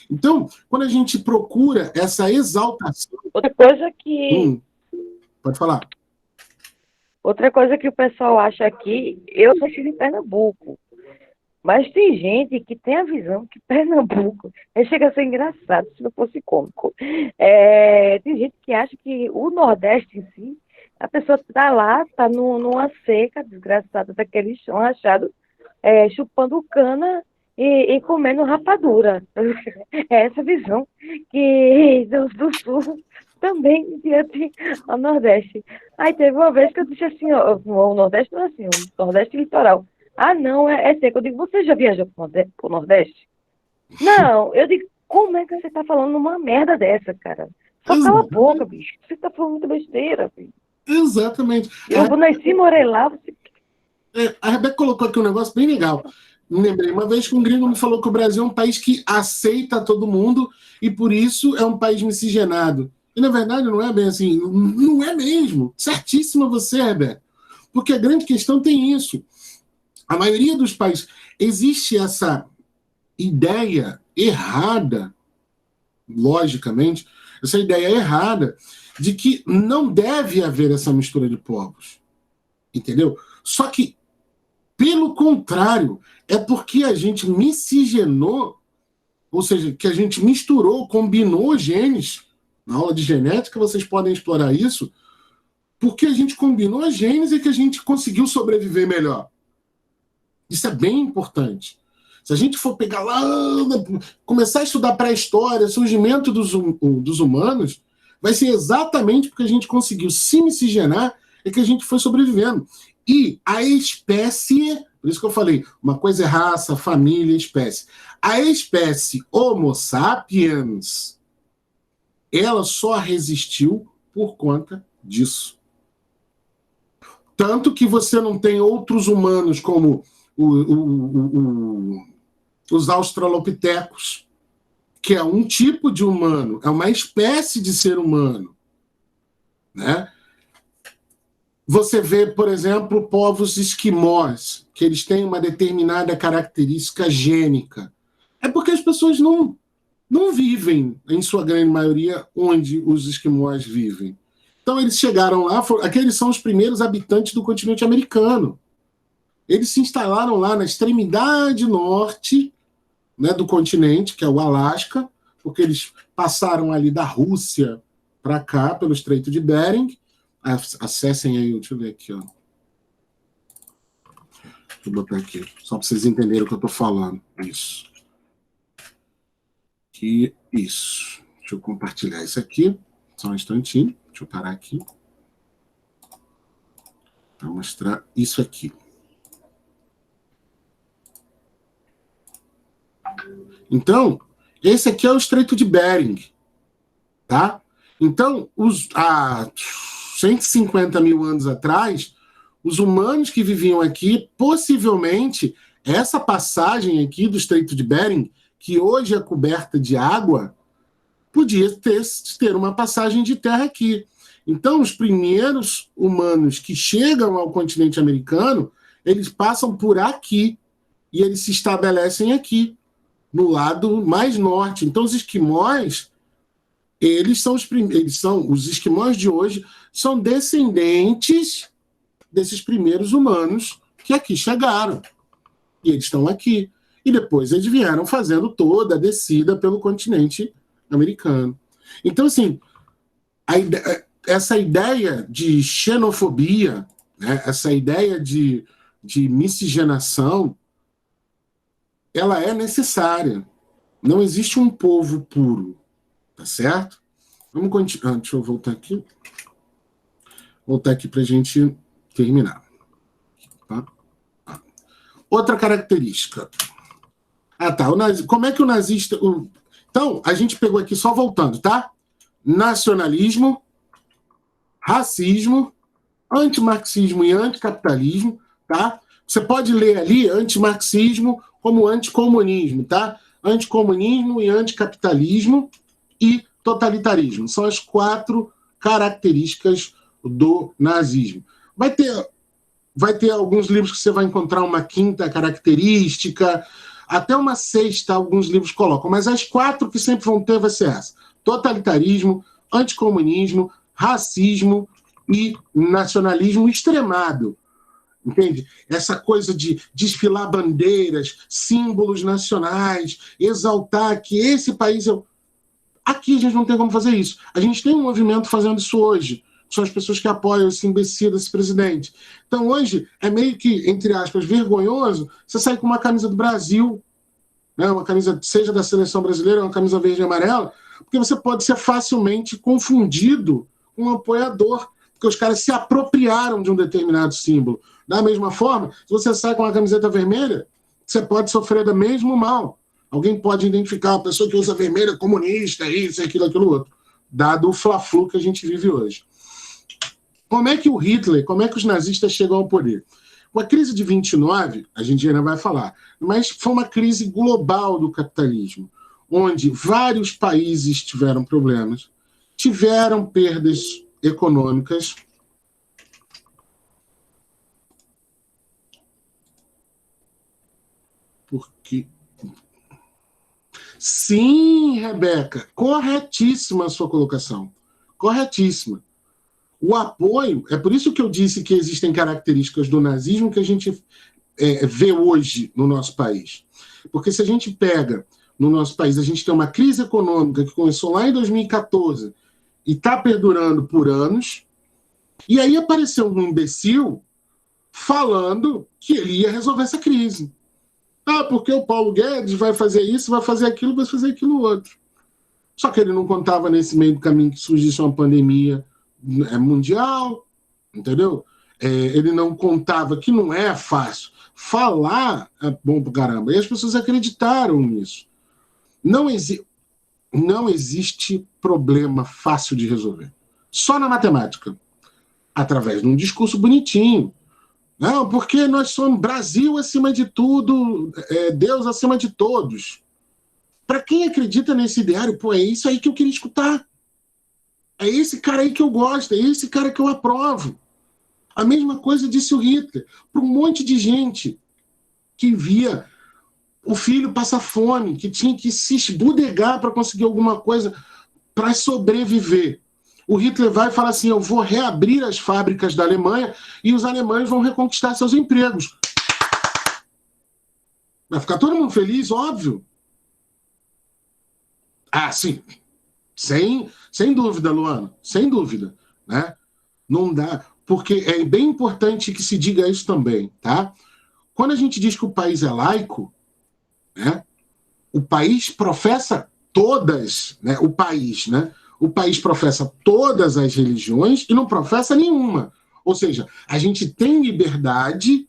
Speaker 1: Então, quando a gente procura essa exaltação...
Speaker 3: Outra coisa que...
Speaker 1: Pode falar.
Speaker 3: Outra coisa que o pessoal acha aqui, eu nasci em Pernambuco, mas tem gente que tem a visão que Pernambuco chega a ser engraçado, se não fosse cômico. Tem gente que acha que o Nordeste em si, a pessoa está lá, está numa seca desgraçada daquele chão rachado, chupando cana e comendo rapadura. É essa visão que do Sul também diante ao Nordeste. Aí teve uma vez que eu disse assim, o Nordeste não é assim, o Nordeste litoral. Não, é seco. Eu digo, você já viajou pro Nordeste? Não, eu digo, como é que você tá falando uma merda dessa, cara? Só cala a boca, bicho. Você tá falando muita besteira, filho.
Speaker 1: Exatamente.
Speaker 3: Eu nasci e morei lá.
Speaker 1: A Rebeca colocou aqui um negócio bem legal. Me lembrei, uma vez que um gringo me falou que o Brasil é um país que aceita todo mundo e por isso é um país miscigenado. E, na verdade, não é bem assim. Não é mesmo. Certíssima você, Rebeca. Porque a grande questão tem isso. A maioria dos países... Existe essa ideia errada, logicamente, essa ideia errada de que não deve haver essa mistura de povos. Entendeu? Só que, pelo contrário, é porque a gente miscigenou, ou seja, que a gente misturou, combinou genes. Na aula de genética vocês podem explorar isso, porque a gente combinou as genes e que a gente conseguiu sobreviver melhor. Isso é bem importante. Se a gente for pegar lá, começar a estudar pré-história, surgimento dos humanos, vai ser exatamente porque a gente conseguiu se miscigenar e que a gente foi sobrevivendo. E a espécie, por isso que eu falei, uma coisa é raça, família, espécie. A espécie Homo sapiens, ela só resistiu por conta disso. Tanto que você não tem outros humanos como os australopitecos, que é um tipo de humano, é uma espécie de ser humano, né? Você vê, por exemplo, povos esquimós, que eles têm uma determinada característica gênica. É porque as pessoas não vivem, em sua grande maioria, onde os esquimós vivem. Então eles chegaram lá, aqueles são os primeiros habitantes do continente americano. Eles se instalaram lá na extremidade norte, né, do continente, que é o Alasca, porque eles passaram ali da Rússia para cá, pelo Estreito de Bering. Acessem aí, deixa eu ver aqui, ó. Deixa eu botar aqui, só para vocês entenderem o que eu estou falando. Isso. Isso. Deixa eu compartilhar isso aqui. Só um instantinho. Deixa eu parar aqui. Para mostrar isso aqui. Então, esse aqui é o Estreito de Bering. Tá? Então, há 150 mil anos atrás, os humanos que viviam aqui, possivelmente, essa passagem aqui do Estreito de Bering, que hoje é coberta de água, podia ter uma passagem de terra aqui. Então, os primeiros humanos que chegam ao continente americano, eles passam por aqui, e eles se estabelecem aqui, no lado mais norte. Então, os esquimós, os esquimós de hoje são descendentes desses primeiros humanos que aqui chegaram. E eles estão aqui. E depois eles vieram fazendo toda a descida pelo continente americano. Então, assim, essa ideia de xenofobia, né, essa ideia de miscigenação, ela é necessária. Não existe um povo puro, tá certo? Vamos continuar. Deixa eu voltar aqui. Voltar aqui para a gente terminar. Tá? Outra característica. Tá. Como é que o nazista... Então, a gente pegou aqui, só voltando, tá? Nacionalismo, racismo, antimarxismo e anticapitalismo, tá? Você pode ler ali antimarxismo como anticomunismo, tá? Anticomunismo e anticapitalismo e totalitarismo. São as 4 características do nazismo. Vai ter alguns livros que você vai encontrar uma 5ª característica, até uma 6ª, alguns livros colocam, mas as 4 que sempre vão ter vai ser essa: totalitarismo, anticomunismo, racismo e nacionalismo extremado. Entende? Essa coisa de desfilar bandeiras, símbolos nacionais, exaltar que esse país é... Aqui a gente não tem como fazer isso. A gente tem um movimento fazendo isso hoje. São as pessoas que apoiam esse imbecil desse presidente. Então hoje é meio que, entre aspas, vergonhoso você sair com uma camisa do Brasil, né? Uma camisa, seja da seleção brasileira, uma camisa verde e amarela, porque você pode ser facilmente confundido com um apoiador, porque os caras se apropriaram de um determinado símbolo. Da mesma forma, se você sai com uma camiseta vermelha, você pode sofrer do mesmo mal. Alguém pode identificar uma pessoa que usa vermelha, comunista, isso, aquilo, aquilo outro, dado o fla-flu que a gente vive hoje. Como é que o Hitler, como é que os nazistas chegam ao poder? Com a crise de 29, a gente ainda vai falar, mas foi uma crise global do capitalismo, onde vários países tiveram problemas, tiveram perdas econômicas. Porque... Sim, Rebeca, corretíssima a sua colocação. Corretíssima. O apoio, é por isso que eu disse que existem características do nazismo que a gente vê hoje no nosso país. Porque se a gente pega no nosso país, a gente tem uma crise econômica que começou lá em 2014 e está perdurando por anos, e aí apareceu um imbecil falando que ele ia resolver essa crise. Porque o Paulo Guedes vai fazer isso, vai fazer aquilo outro. Só que ele não contava nesse meio do caminho que surgisse uma pandemia mundial, entendeu? Ele não contava que não é fácil. Falar é bom pro caramba. E as pessoas acreditaram nisso. Não existe problema fácil de resolver. Só na matemática. Através de um discurso bonitinho. Não, porque nós somos Brasil acima de tudo, Deus acima de todos. Para quem acredita nesse ideário, pô, é isso aí que eu queria escutar. É esse cara aí que eu gosto, é esse cara que eu aprovo. A mesma coisa disse o Hitler. Para um monte de gente que via o filho passar fome, que tinha que se esbudegar para conseguir alguma coisa para sobreviver. O Hitler vai e fala assim, eu vou reabrir as fábricas da Alemanha e os alemães vão reconquistar seus empregos. Vai ficar todo mundo feliz, óbvio. Ah, sim. Sem dúvida, Luana. Sem dúvida. Né? Não dá. Porque é bem importante que se diga isso também, tá? Quando a gente diz que o país é laico, né? O país professa todas, né? O país professa todas as religiões e não professa nenhuma. Ou seja, a gente tem liberdade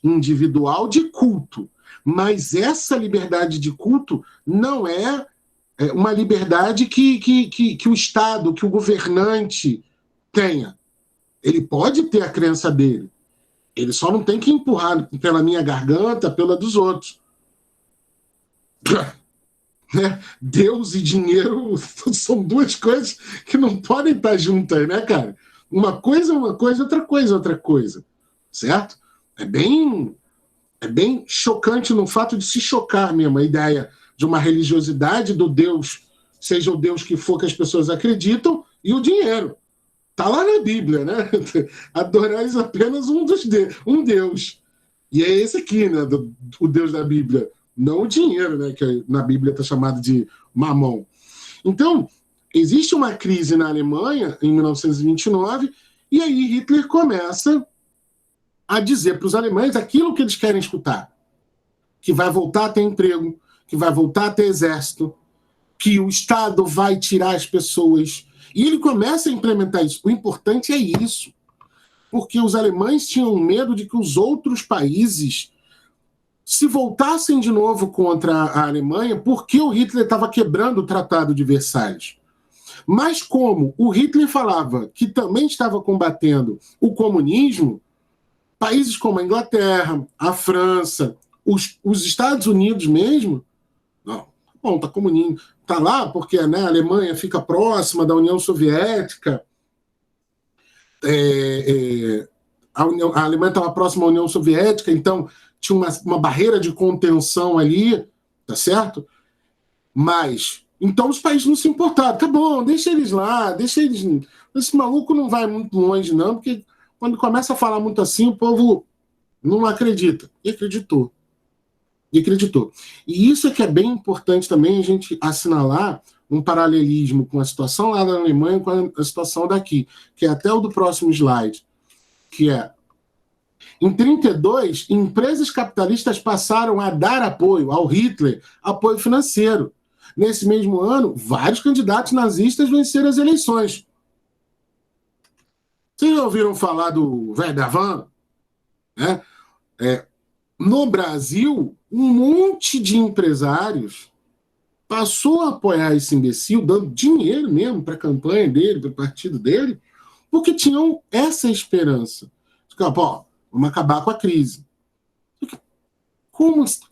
Speaker 1: individual de culto, mas essa liberdade de culto não é uma liberdade que o Estado, que o governante tenha. Ele pode ter a crença dele. Ele só não tem que empurrar pela minha garganta, pela dos outros. Deus e dinheiro são duas coisas que não podem estar juntas, né, cara? Uma coisa é uma coisa, outra coisa é outra coisa. Certo? É bem chocante no fato de se chocar mesmo a ideia de uma religiosidade do Deus, seja o Deus que for que as pessoas acreditam, e o dinheiro. Está lá na Bíblia, né? Adorais apenas um Deus. E é esse aqui, né? O Deus da Bíblia. Não o dinheiro, né? Que na Bíblia está chamado de mamão. Então, existe uma crise na Alemanha, em 1929, e aí Hitler começa a dizer para os alemães aquilo que eles querem escutar. Que vai voltar a ter emprego, que vai voltar a ter exército, que o Estado vai tirar as pessoas. E ele começa a implementar isso. O importante é isso. Porque os alemães tinham medo de que os outros países se voltassem de novo contra a Alemanha, porque o Hitler estava quebrando o Tratado de Versalhes. Mas como o Hitler falava que também estava combatendo o comunismo, países como a Inglaterra, a França, os Estados Unidos mesmo, não, bom, tá comunismo, tá lá porque, né, a Alemanha fica próxima da União Soviética, a Alemanha estava próxima à União Soviética, então tinha uma barreira de contenção ali, tá certo? Mas, então os países não se importaram. Tá bom, deixa eles lá, deixa eles... Esse maluco não vai muito longe, não, porque quando começa a falar muito assim, o povo não acredita. E acreditou. E isso é que é bem importante também a gente assinalar um paralelismo com a situação lá da Alemanha com a situação daqui, que é até o do próximo slide, que é, em 1932, empresas capitalistas passaram a dar apoio ao Hitler, apoio financeiro. Nesse mesmo ano, vários candidatos nazistas venceram as eleições. Vocês já ouviram falar do Verdavan? Né? No Brasil, um monte de empresários passou a apoiar esse imbecil, dando dinheiro mesmo para a campanha dele, para o partido dele, porque tinham essa esperança. Pô, vamos acabar com a crise.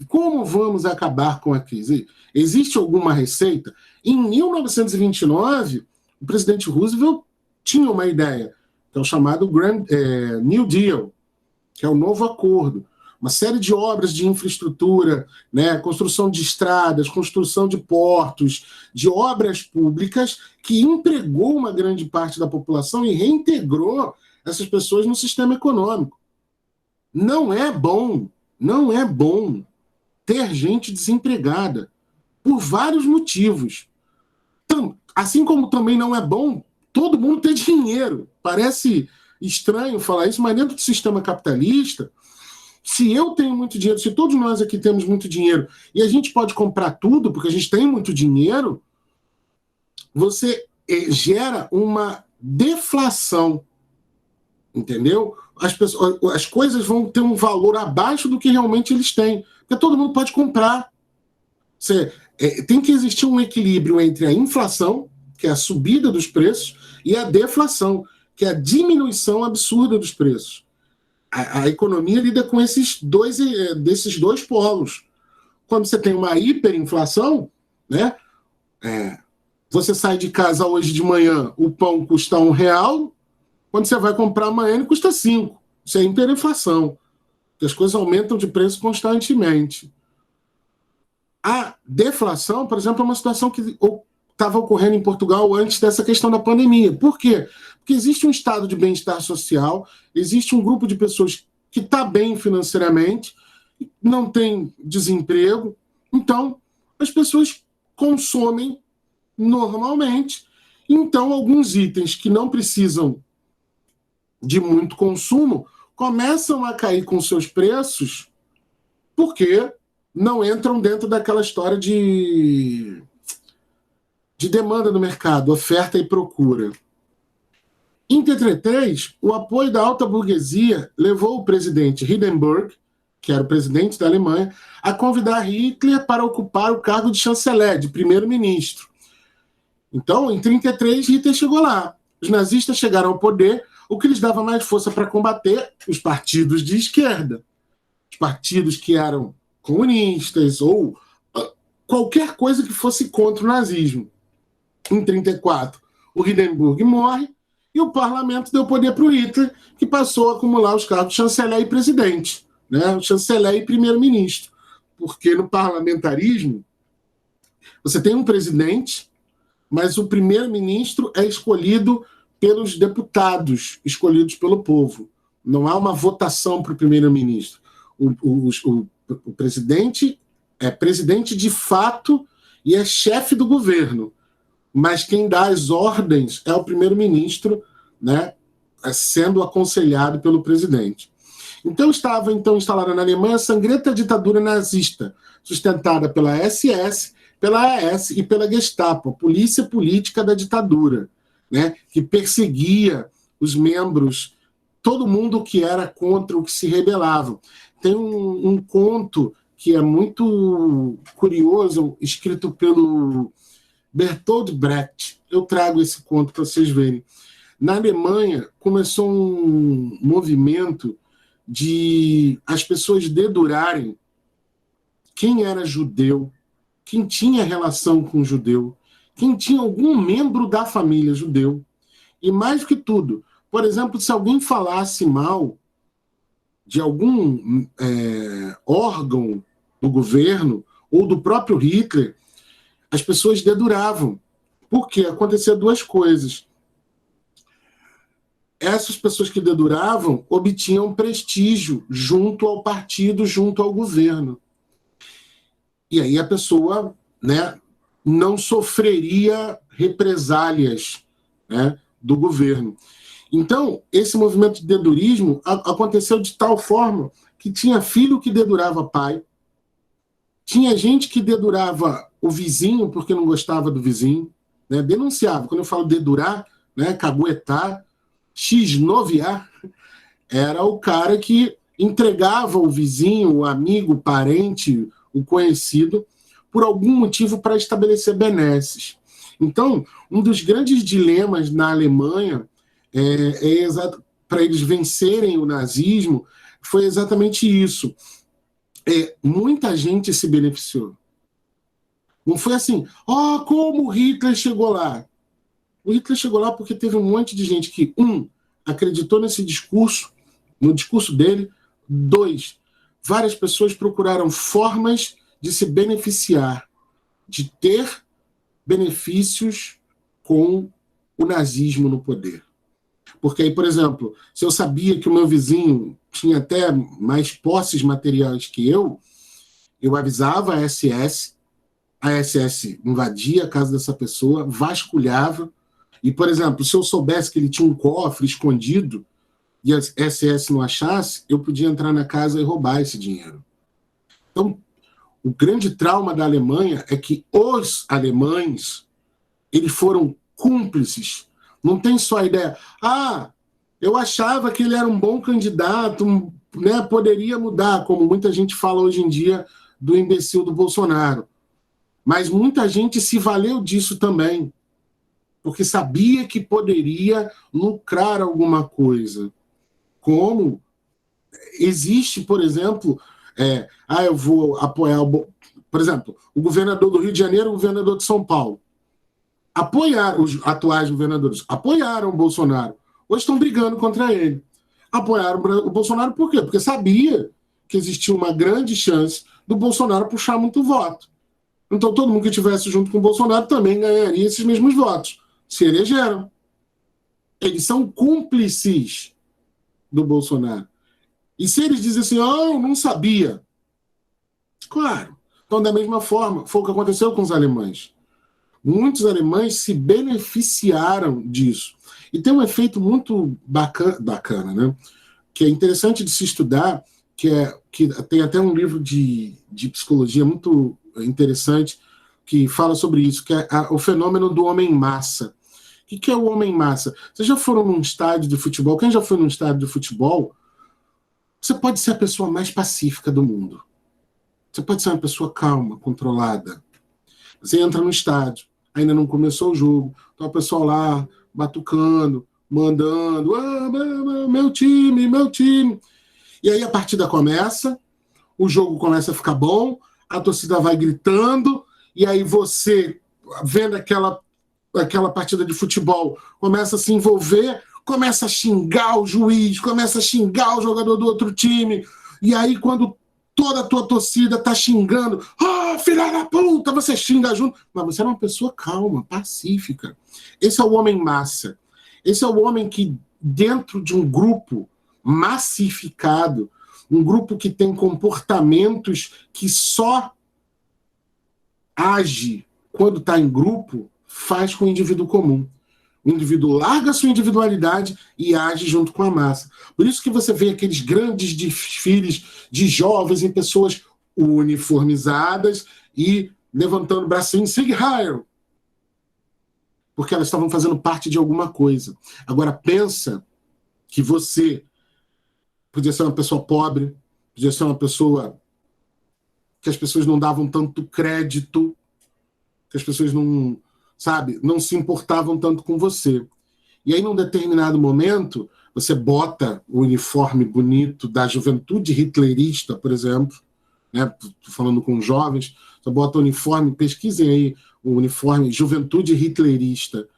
Speaker 1: Como vamos acabar com a crise? Existe alguma receita? Em 1929, o presidente Roosevelt tinha uma ideia, que é o chamado New Deal, que é o novo acordo. Uma série de obras de infraestrutura, né, construção de estradas, construção de portos, de obras públicas, que empregou uma grande parte da população e reintegrou essas pessoas no sistema econômico. Não é bom ter gente desempregada, por vários motivos. Assim como também não é bom todo mundo ter dinheiro. Parece estranho falar isso, mas dentro do sistema capitalista, se eu tenho muito dinheiro, se todos nós aqui temos muito dinheiro, e a gente pode comprar tudo, porque a gente tem muito dinheiro, você gera uma deflação. Entendeu? As coisas vão ter um valor abaixo do que realmente eles têm. Porque todo mundo pode comprar. Tem que existir um equilíbrio entre a inflação, que é a subida dos preços, e a deflação, que é a diminuição absurda dos preços. a economia lida com desses dois polos. Quando você tem uma hiperinflação, né, você sai de casa hoje de manhã, o pão custa R$1, quando você vai comprar amanhã ele custa 5. Isso é hiperinflação, porque as coisas aumentam de preço constantemente. A deflação, por exemplo, é uma situação que estava ocorrendo em Portugal antes dessa questão da pandemia. Por quê? Porque existe um estado de bem-estar social, existe um grupo de pessoas que está bem financeiramente, não tem desemprego, então as pessoas consomem normalmente. Então, alguns itens que não precisam de muito consumo começam a cair com seus preços porque não entram dentro daquela história de demanda no mercado, oferta e procura. Em 1933, o apoio da alta burguesia levou o presidente Hindenburg, que era o presidente da Alemanha, a convidar Hitler para ocupar o cargo de chanceler, de primeiro-ministro. Então, em 1933, Hitler chegou lá. Os nazistas chegaram ao poder, o que lhes dava mais força para combater os partidos de esquerda. Os partidos que eram comunistas ou qualquer coisa que fosse contra o nazismo. Em 1934, o Hindenburg morre e o parlamento deu poder para o Hitler, que passou a acumular os cargos de chanceler e presidente, né? Chanceler e primeiro-ministro. Porque no parlamentarismo, você tem um presidente, mas o primeiro-ministro é escolhido pelos deputados, escolhidos pelo povo. Não há uma votação para o primeiro-ministro. O presidente é presidente de fato e é chefe do governo, mas quem dá as ordens é o primeiro-ministro, né, sendo aconselhado pelo presidente. Então estava instalada na Alemanha a sangrenta ditadura nazista, sustentada pela SS, pela AS e pela Gestapo, a polícia política da ditadura, né, que perseguia os membros, todo mundo que era contra o que se rebelava. Tem um conto que é muito curioso, escrito pelo Bertolt Brecht. Eu trago esse conto para vocês verem. Na Alemanha, começou um movimento de as pessoas dedurarem quem era judeu, quem tinha relação com judeu, quem tinha algum membro da família judeu. E mais do que tudo, por exemplo, se alguém falasse mal de algum órgão do governo ou do próprio Hitler, as pessoas deduravam. Porque acontecia duas coisas. Essas pessoas que deduravam obtinham prestígio junto ao partido, junto ao governo. E aí a pessoa, né, não sofreria represálias, né, do governo. Então, esse movimento de dedurismo aconteceu de tal forma que tinha filho que dedurava pai, tinha gente que dedurava o vizinho porque não gostava do vizinho, né, denunciava. Quando eu falo dedurar, né, caguetar, xnoviar, era o cara que entregava o vizinho, o amigo, o parente, o conhecido, por algum motivo para estabelecer benesses. Então, um dos grandes dilemas na Alemanha para eles vencerem o nazismo foi exatamente isso. Muita gente se beneficiou. Não foi assim, como o Hitler chegou lá. O Hitler chegou lá porque teve um monte de gente que, acreditou nesse discurso, no discurso dele. 2, várias pessoas procuraram formas de se beneficiar, de ter benefícios com o nazismo no poder. Porque aí, por exemplo, se eu sabia que o meu vizinho tinha até mais posses materiais que eu avisava a SS invadia a casa dessa pessoa, vasculhava, e, por exemplo, se eu soubesse que ele tinha um cofre escondido e a SS não achasse, eu podia entrar na casa e roubar esse dinheiro. Então, o grande trauma da Alemanha é que os alemães, eles foram cúmplices. Não tem só a ideia, eu achava que ele era um bom candidato, né, poderia mudar, como muita gente fala hoje em dia do imbecil do Bolsonaro. Mas muita gente se valeu disso também, porque sabia que poderia lucrar alguma coisa. Como existe, por exemplo, eu vou apoiar, por exemplo, o governador do Rio de Janeiro, o governador de São Paulo. Apoiaram, os atuais governadores, apoiaram o Bolsonaro. Hoje estão brigando contra ele. Apoiaram o Bolsonaro por quê? Porque sabia que existia uma grande chance do Bolsonaro puxar muito voto. Então todo mundo que estivesse junto com o Bolsonaro também ganharia esses mesmos votos. Se elegeram. Eles são cúmplices do Bolsonaro. E se eles dizem assim, eu não sabia. Claro. Então, da mesma forma, foi o que aconteceu com os alemães. Muitos alemães se beneficiaram disso. E tem um efeito muito bacana, né? Que é interessante de se estudar, que tem até um livro de psicologia muito interessante que fala sobre isso, que é o fenômeno do homem-massa. O que é o homem-massa? Vocês já foram num estádio de futebol? Quem já foi num estádio de futebol, você pode ser a pessoa mais pacífica do mundo. Você pode ser uma pessoa calma, controlada. Você entra no estádio, ainda não começou o jogo, tá o pessoal lá, batucando, mandando, meu time, meu time. E aí a partida começa, o jogo começa a ficar bom, a torcida vai gritando, e aí você, vendo aquela partida de futebol, começa a se envolver, começa a xingar o juiz, começa a xingar o jogador do outro time, e aí quando toda a tua torcida tá xingando, filha da puta, você xinga junto, mas você é uma pessoa calma, pacífica. Esse é o homem massa. Esse é o homem que, dentro de um grupo massificado, um grupo que tem comportamentos que só age quando está em grupo, faz com o indivíduo comum. O indivíduo larga a sua individualidade e age junto com a massa. Por isso que você vê aqueles grandes desfiles de jovens e pessoas uniformizadas e levantando o bracinho, Sieg Heil, porque elas estavam fazendo parte de alguma coisa. Agora pensa que você podia ser uma pessoa pobre, podia ser uma pessoa que as pessoas não davam tanto crédito, que as pessoas não se importavam tanto com você. E aí, num determinado momento, você bota o uniforme bonito da juventude hitlerista, por exemplo, né? Tô falando com jovens, você bota o uniforme, pesquisem aí o uniforme juventude hitlerista.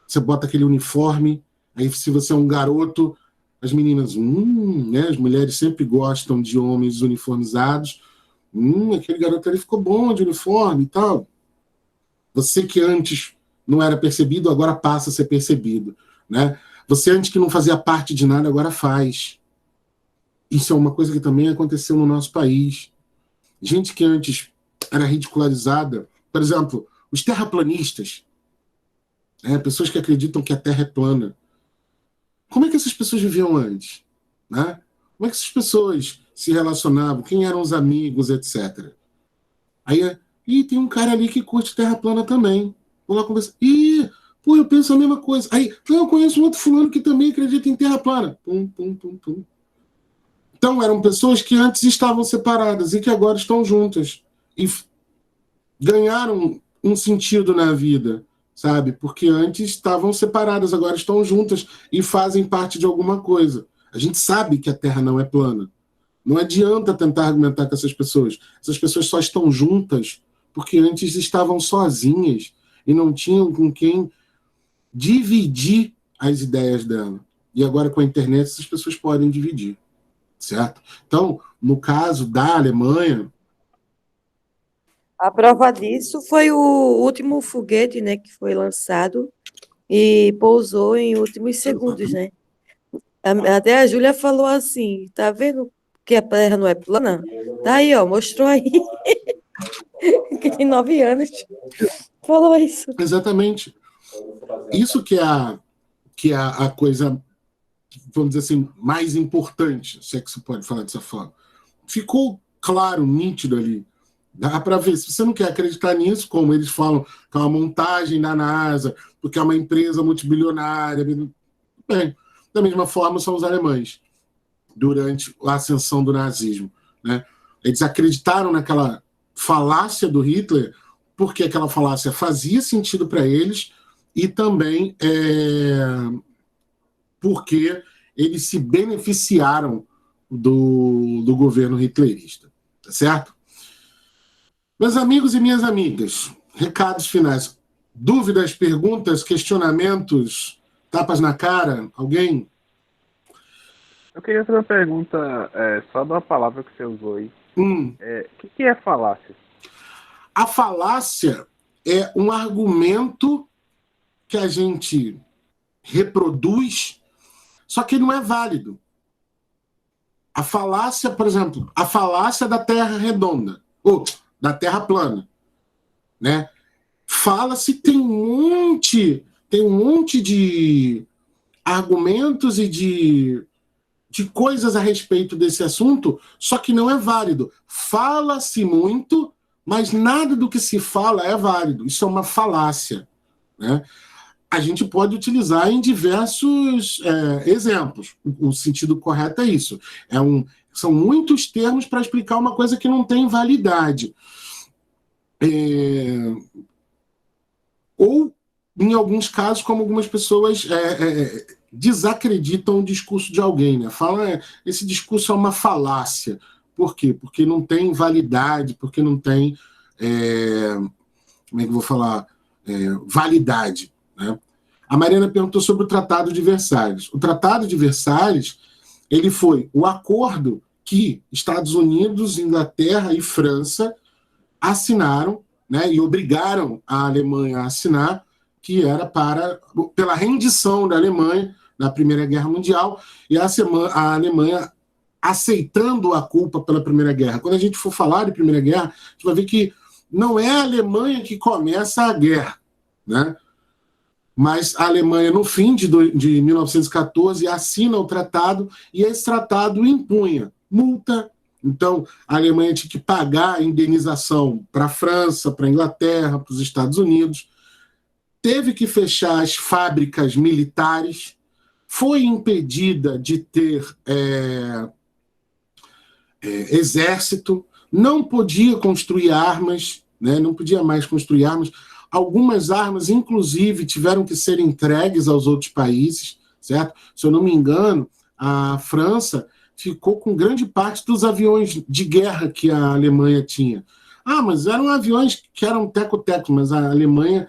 Speaker 1: Você bota aquele uniforme, aí se você é um garoto, as meninas, né? As mulheres sempre gostam de homens uniformizados. Aquele garoto ali ficou bom de uniforme e tal. Você que antes não era percebido, agora passa a ser percebido, né? Você antes que não fazia parte de nada, agora faz. Isso é uma coisa que também aconteceu no nosso país. Gente que antes era ridicularizada, por exemplo, os terraplanistas, né? Pessoas que acreditam que a Terra é plana. Como é que essas pessoas viviam antes? Né? Como é que essas pessoas se relacionavam? Quem eram os amigos, etc. Aí, tem um cara ali que curte Terra plana também. Vou lá conversar. Eu penso a mesma coisa. Aí, eu conheço um outro fulano que também acredita em Terra plana. Pum, pum, pum, pum. Então, eram pessoas que antes estavam separadas e que agora estão juntas. E ganharam um sentido na vida, sabe? Porque antes estavam separadas, agora estão juntas e fazem parte de alguma coisa. A gente sabe que a Terra não é plana. Não adianta tentar argumentar com essas pessoas. Essas pessoas só estão juntas porque antes estavam sozinhas e não tinham com quem dividir as ideias dela. E agora com a internet essas pessoas podem dividir, certo? Então, no caso da Alemanha...
Speaker 3: A prova disso foi o último foguete, né, que foi lançado e pousou em últimos segundos, né? Até a Júlia falou assim, tá vendo que a Terra não é plana? Tá aí, ó, mostrou aí. Que tem 9 anos. Falou isso.
Speaker 1: Exatamente. Isso que é a coisa, vamos dizer assim, mais importante, se é que se pode falar dessa forma. Ficou claro, nítido ali. Dá para ver. Se você não quer acreditar nisso, como eles falam, que é uma montagem da NASA, porque é uma empresa multibilionária. Bem, da mesma forma são os alemães, durante a ascensão do nazismo, né? Eles acreditaram naquela falácia do Hitler, porque aquela falácia fazia sentido para eles e também porque eles se beneficiaram do governo hitlerista. Tá certo? Meus amigos e minhas amigas, recados finais. Dúvidas, perguntas, questionamentos, tapas na cara? Alguém?
Speaker 4: Eu queria fazer uma pergunta só de uma palavra que você usou aí. O que é falácia?
Speaker 1: A falácia é um argumento que a gente reproduz, só que não é válido. A falácia, por exemplo, a falácia da Terra redonda, ou da Terra plana, né? Fala-se, tem um monte de argumentos e de coisas a respeito desse assunto, só que não é válido. Fala-se muito, mas nada do que se fala é válido. Isso é uma falácia, né? A gente pode utilizar em diversos exemplos. O sentido correto é isso. São muitos termos para explicar uma coisa que não tem validade. Ou, em alguns casos, como algumas pessoas desacreditam o discurso de alguém, né? Fala, esse discurso é uma falácia. Por quê? Porque não tem validade, porque não tem, como é que eu vou falar, validade, né? A Mariana perguntou sobre o Tratado de Versalhes. O Tratado de Versalhes, ele foi o acordo que Estados Unidos, Inglaterra e França assinaram, né, e obrigaram a Alemanha a assinar, que era pela rendição da Alemanha na Primeira Guerra Mundial, e a Alemanha aceitando a culpa pela Primeira Guerra. Quando a gente for falar de Primeira Guerra, a gente vai ver que não é a Alemanha que começa a guerra, né? Mas a Alemanha, no fim de 1914, assina o tratado, e esse tratado impunha multa. Então, a Alemanha tinha que pagar a indenização para a França, para a Inglaterra, para os Estados Unidos. Teve que fechar as fábricas militares, foi impedida de ter exército, não podia construir armas, né? Não podia mais construir armas. Algumas armas, inclusive, tiveram que ser entregues aos outros países, certo? Se eu não me engano, a França ficou com grande parte dos aviões de guerra que a Alemanha tinha. Mas eram aviões que eram teco-teco, mas a Alemanha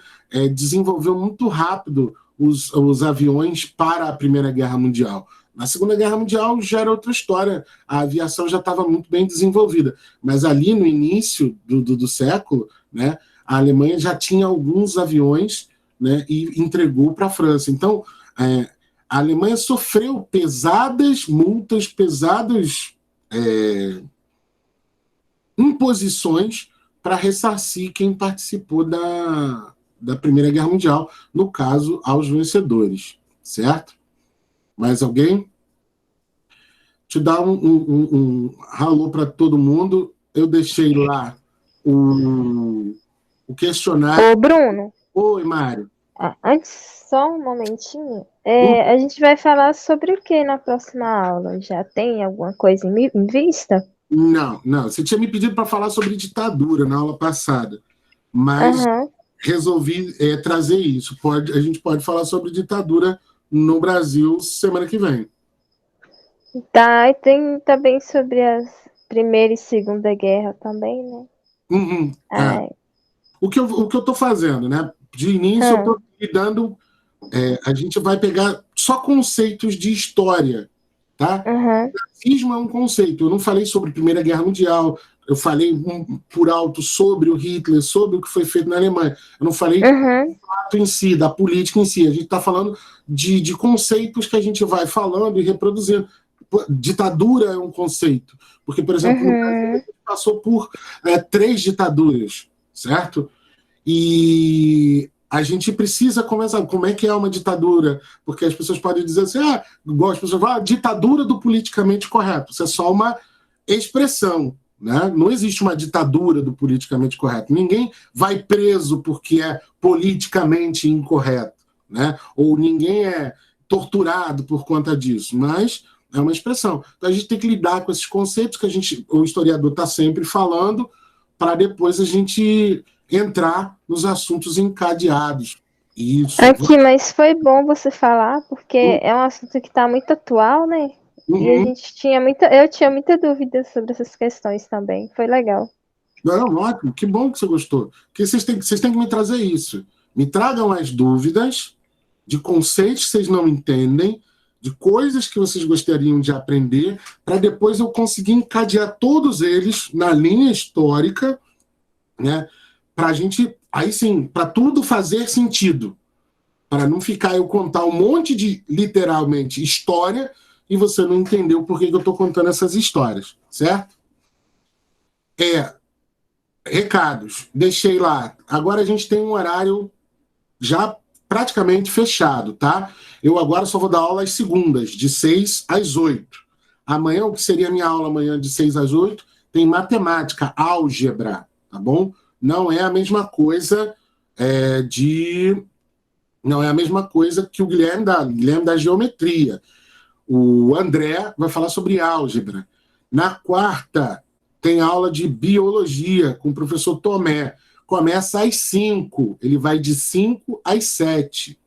Speaker 1: desenvolveu muito rápido os aviões para a Primeira Guerra Mundial. Na Segunda Guerra Mundial já era outra história, a aviação já estava muito bem desenvolvida, mas ali no início do século, né, a Alemanha já tinha alguns aviões, né, e entregou para a França. Então, a Alemanha sofreu pesadas multas, pesadas imposições para ressarcir quem participou da Primeira Guerra Mundial, no caso, aos vencedores, certo? Mais alguém? Te dar um alô para todo mundo. Eu deixei lá o questionário.
Speaker 5: Ô, Bruno.
Speaker 1: Oi, Mário.
Speaker 5: Antes, só um momentinho. A gente vai falar sobre o que na próxima aula? Já tem alguma coisa em vista?
Speaker 1: Não. Você tinha me pedido para falar sobre ditadura na aula passada, mas resolvi trazer isso. A gente pode falar sobre ditadura no Brasil semana que vem.
Speaker 5: Tá, e tem também sobre a Primeira e Segunda Guerra também, né?
Speaker 1: O que eu estou fazendo, né? De início, eu estou lidando. A gente vai pegar só conceitos de história, tá? O nazismo é um conceito. Eu não falei sobre a Primeira Guerra Mundial. Eu falei por alto sobre o Hitler, sobre o que foi feito na Alemanha. Eu não falei do fato em si, da política em si. A gente está falando de conceitos que a gente vai falando e reproduzindo. Ditadura é um conceito. Porque, por exemplo, no Brasil, a gente passou por 3 ditaduras, certo? E a gente precisa começar. Como é que é uma ditadura? Porque as pessoas podem dizer assim, igual as pessoas falam, ditadura do politicamente correto. Isso é só uma expressão, né? Não existe uma ditadura do politicamente correto. Ninguém vai preso porque é politicamente incorreto, né? Ou ninguém é torturado por conta disso, mas é uma expressão. Então a gente tem que lidar com esses conceitos que o historiador está sempre falando, para depois a gente entrar nos assuntos encadeados. Isso.
Speaker 5: Mas foi bom você falar, porque é um assunto que está muito atual, né? E a
Speaker 1: Uhum.
Speaker 5: gente tinha eu tinha muita dúvida sobre essas questões também. Foi legal.
Speaker 1: Não, ótimo, que bom que você gostou. Porque vocês têm que me trazer isso. Me tragam as dúvidas de conceitos que vocês não entendem, de coisas que vocês gostariam de aprender, para depois eu conseguir encadear todos eles na linha histórica, né? Para a gente, aí sim, para tudo fazer sentido. Para não ficar eu contar um monte de, literalmente, história e você não entendeu por que eu estou contando essas histórias, certo? Recados, deixei lá. Agora a gente tem um horário já praticamente fechado, tá? Eu agora só vou dar aula às segundas, de 6 às 8. Amanhã, o que seria a minha aula amanhã de 6 às 8, tem matemática, álgebra, tá bom? Não é a mesma coisa Não é a mesma coisa que o Guilherme da geometria. O André vai falar sobre álgebra. Na quarta, tem aula de biologia com o professor Tomé. Começa às 5, ele vai de 5 às 7.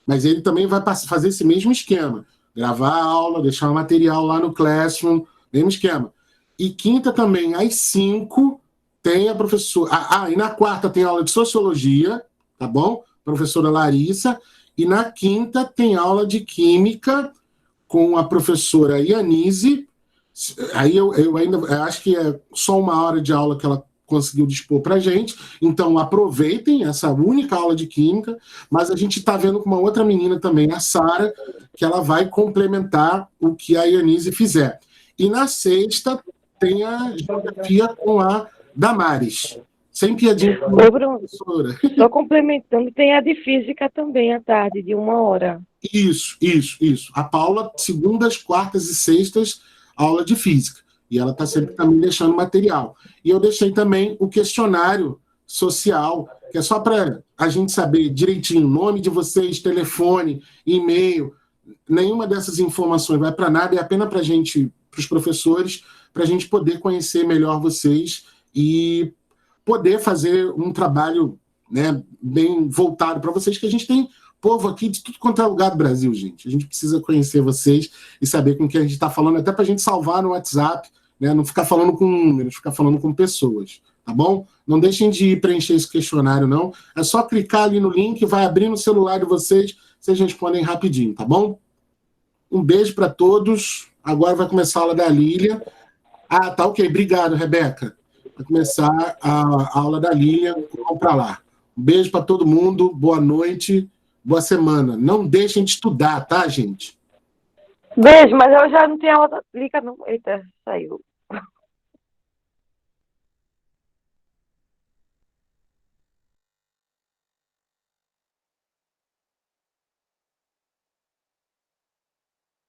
Speaker 1: Mas ele também vai fazer esse mesmo esquema. Gravar a aula, deixar o material lá no Classroom, mesmo esquema. E quinta também, às 5, tem a professora... e na quarta tem aula de sociologia, tá bom? Professora Larissa. E na quinta tem aula de química com a professora Ianise. Aí eu ainda acho que é só uma hora de aula que ela conseguiu dispor para a gente, então aproveitem essa única aula de química, mas a gente está vendo com uma outra menina também, a Sara, que ela vai complementar o que a Ianise fizer. E na sexta tem a geografia com a Damares. Sem piadinha com a professora.
Speaker 3: Só complementando, tem a de física também à tarde, de 1 hora.
Speaker 1: Isso. A Paula, segundas, quartas e sextas, aula de física. E ela está sempre também deixando material. E eu deixei também o questionário social, que é só para a gente saber direitinho o nome de vocês, telefone, e-mail. Nenhuma dessas informações vai para nada, é apenas para os professores, para a gente poder conhecer melhor vocês e poder fazer um trabalho, né, bem voltado para vocês, que a gente tem povo aqui de tudo quanto é lugar do Brasil, gente. A gente precisa conhecer vocês e saber com quem a gente está falando, até para a gente salvar no WhatsApp, né? Não ficar falando com números, ficar falando com pessoas, tá bom? Não deixem de preencher esse questionário, não. É só clicar ali no link, vai abrir no celular de vocês respondem rapidinho, tá bom? Um beijo para todos. Agora vai começar a aula da Lília. Tá ok. Obrigado, Rebeca. Vai começar a aula da Lília. Vamos para lá. Um beijo para todo mundo. Boa noite. Boa semana. Não deixem de estudar, tá, gente?
Speaker 3: Beijo, mas eu já não tenho aula da Lica, não. Eita, saiu.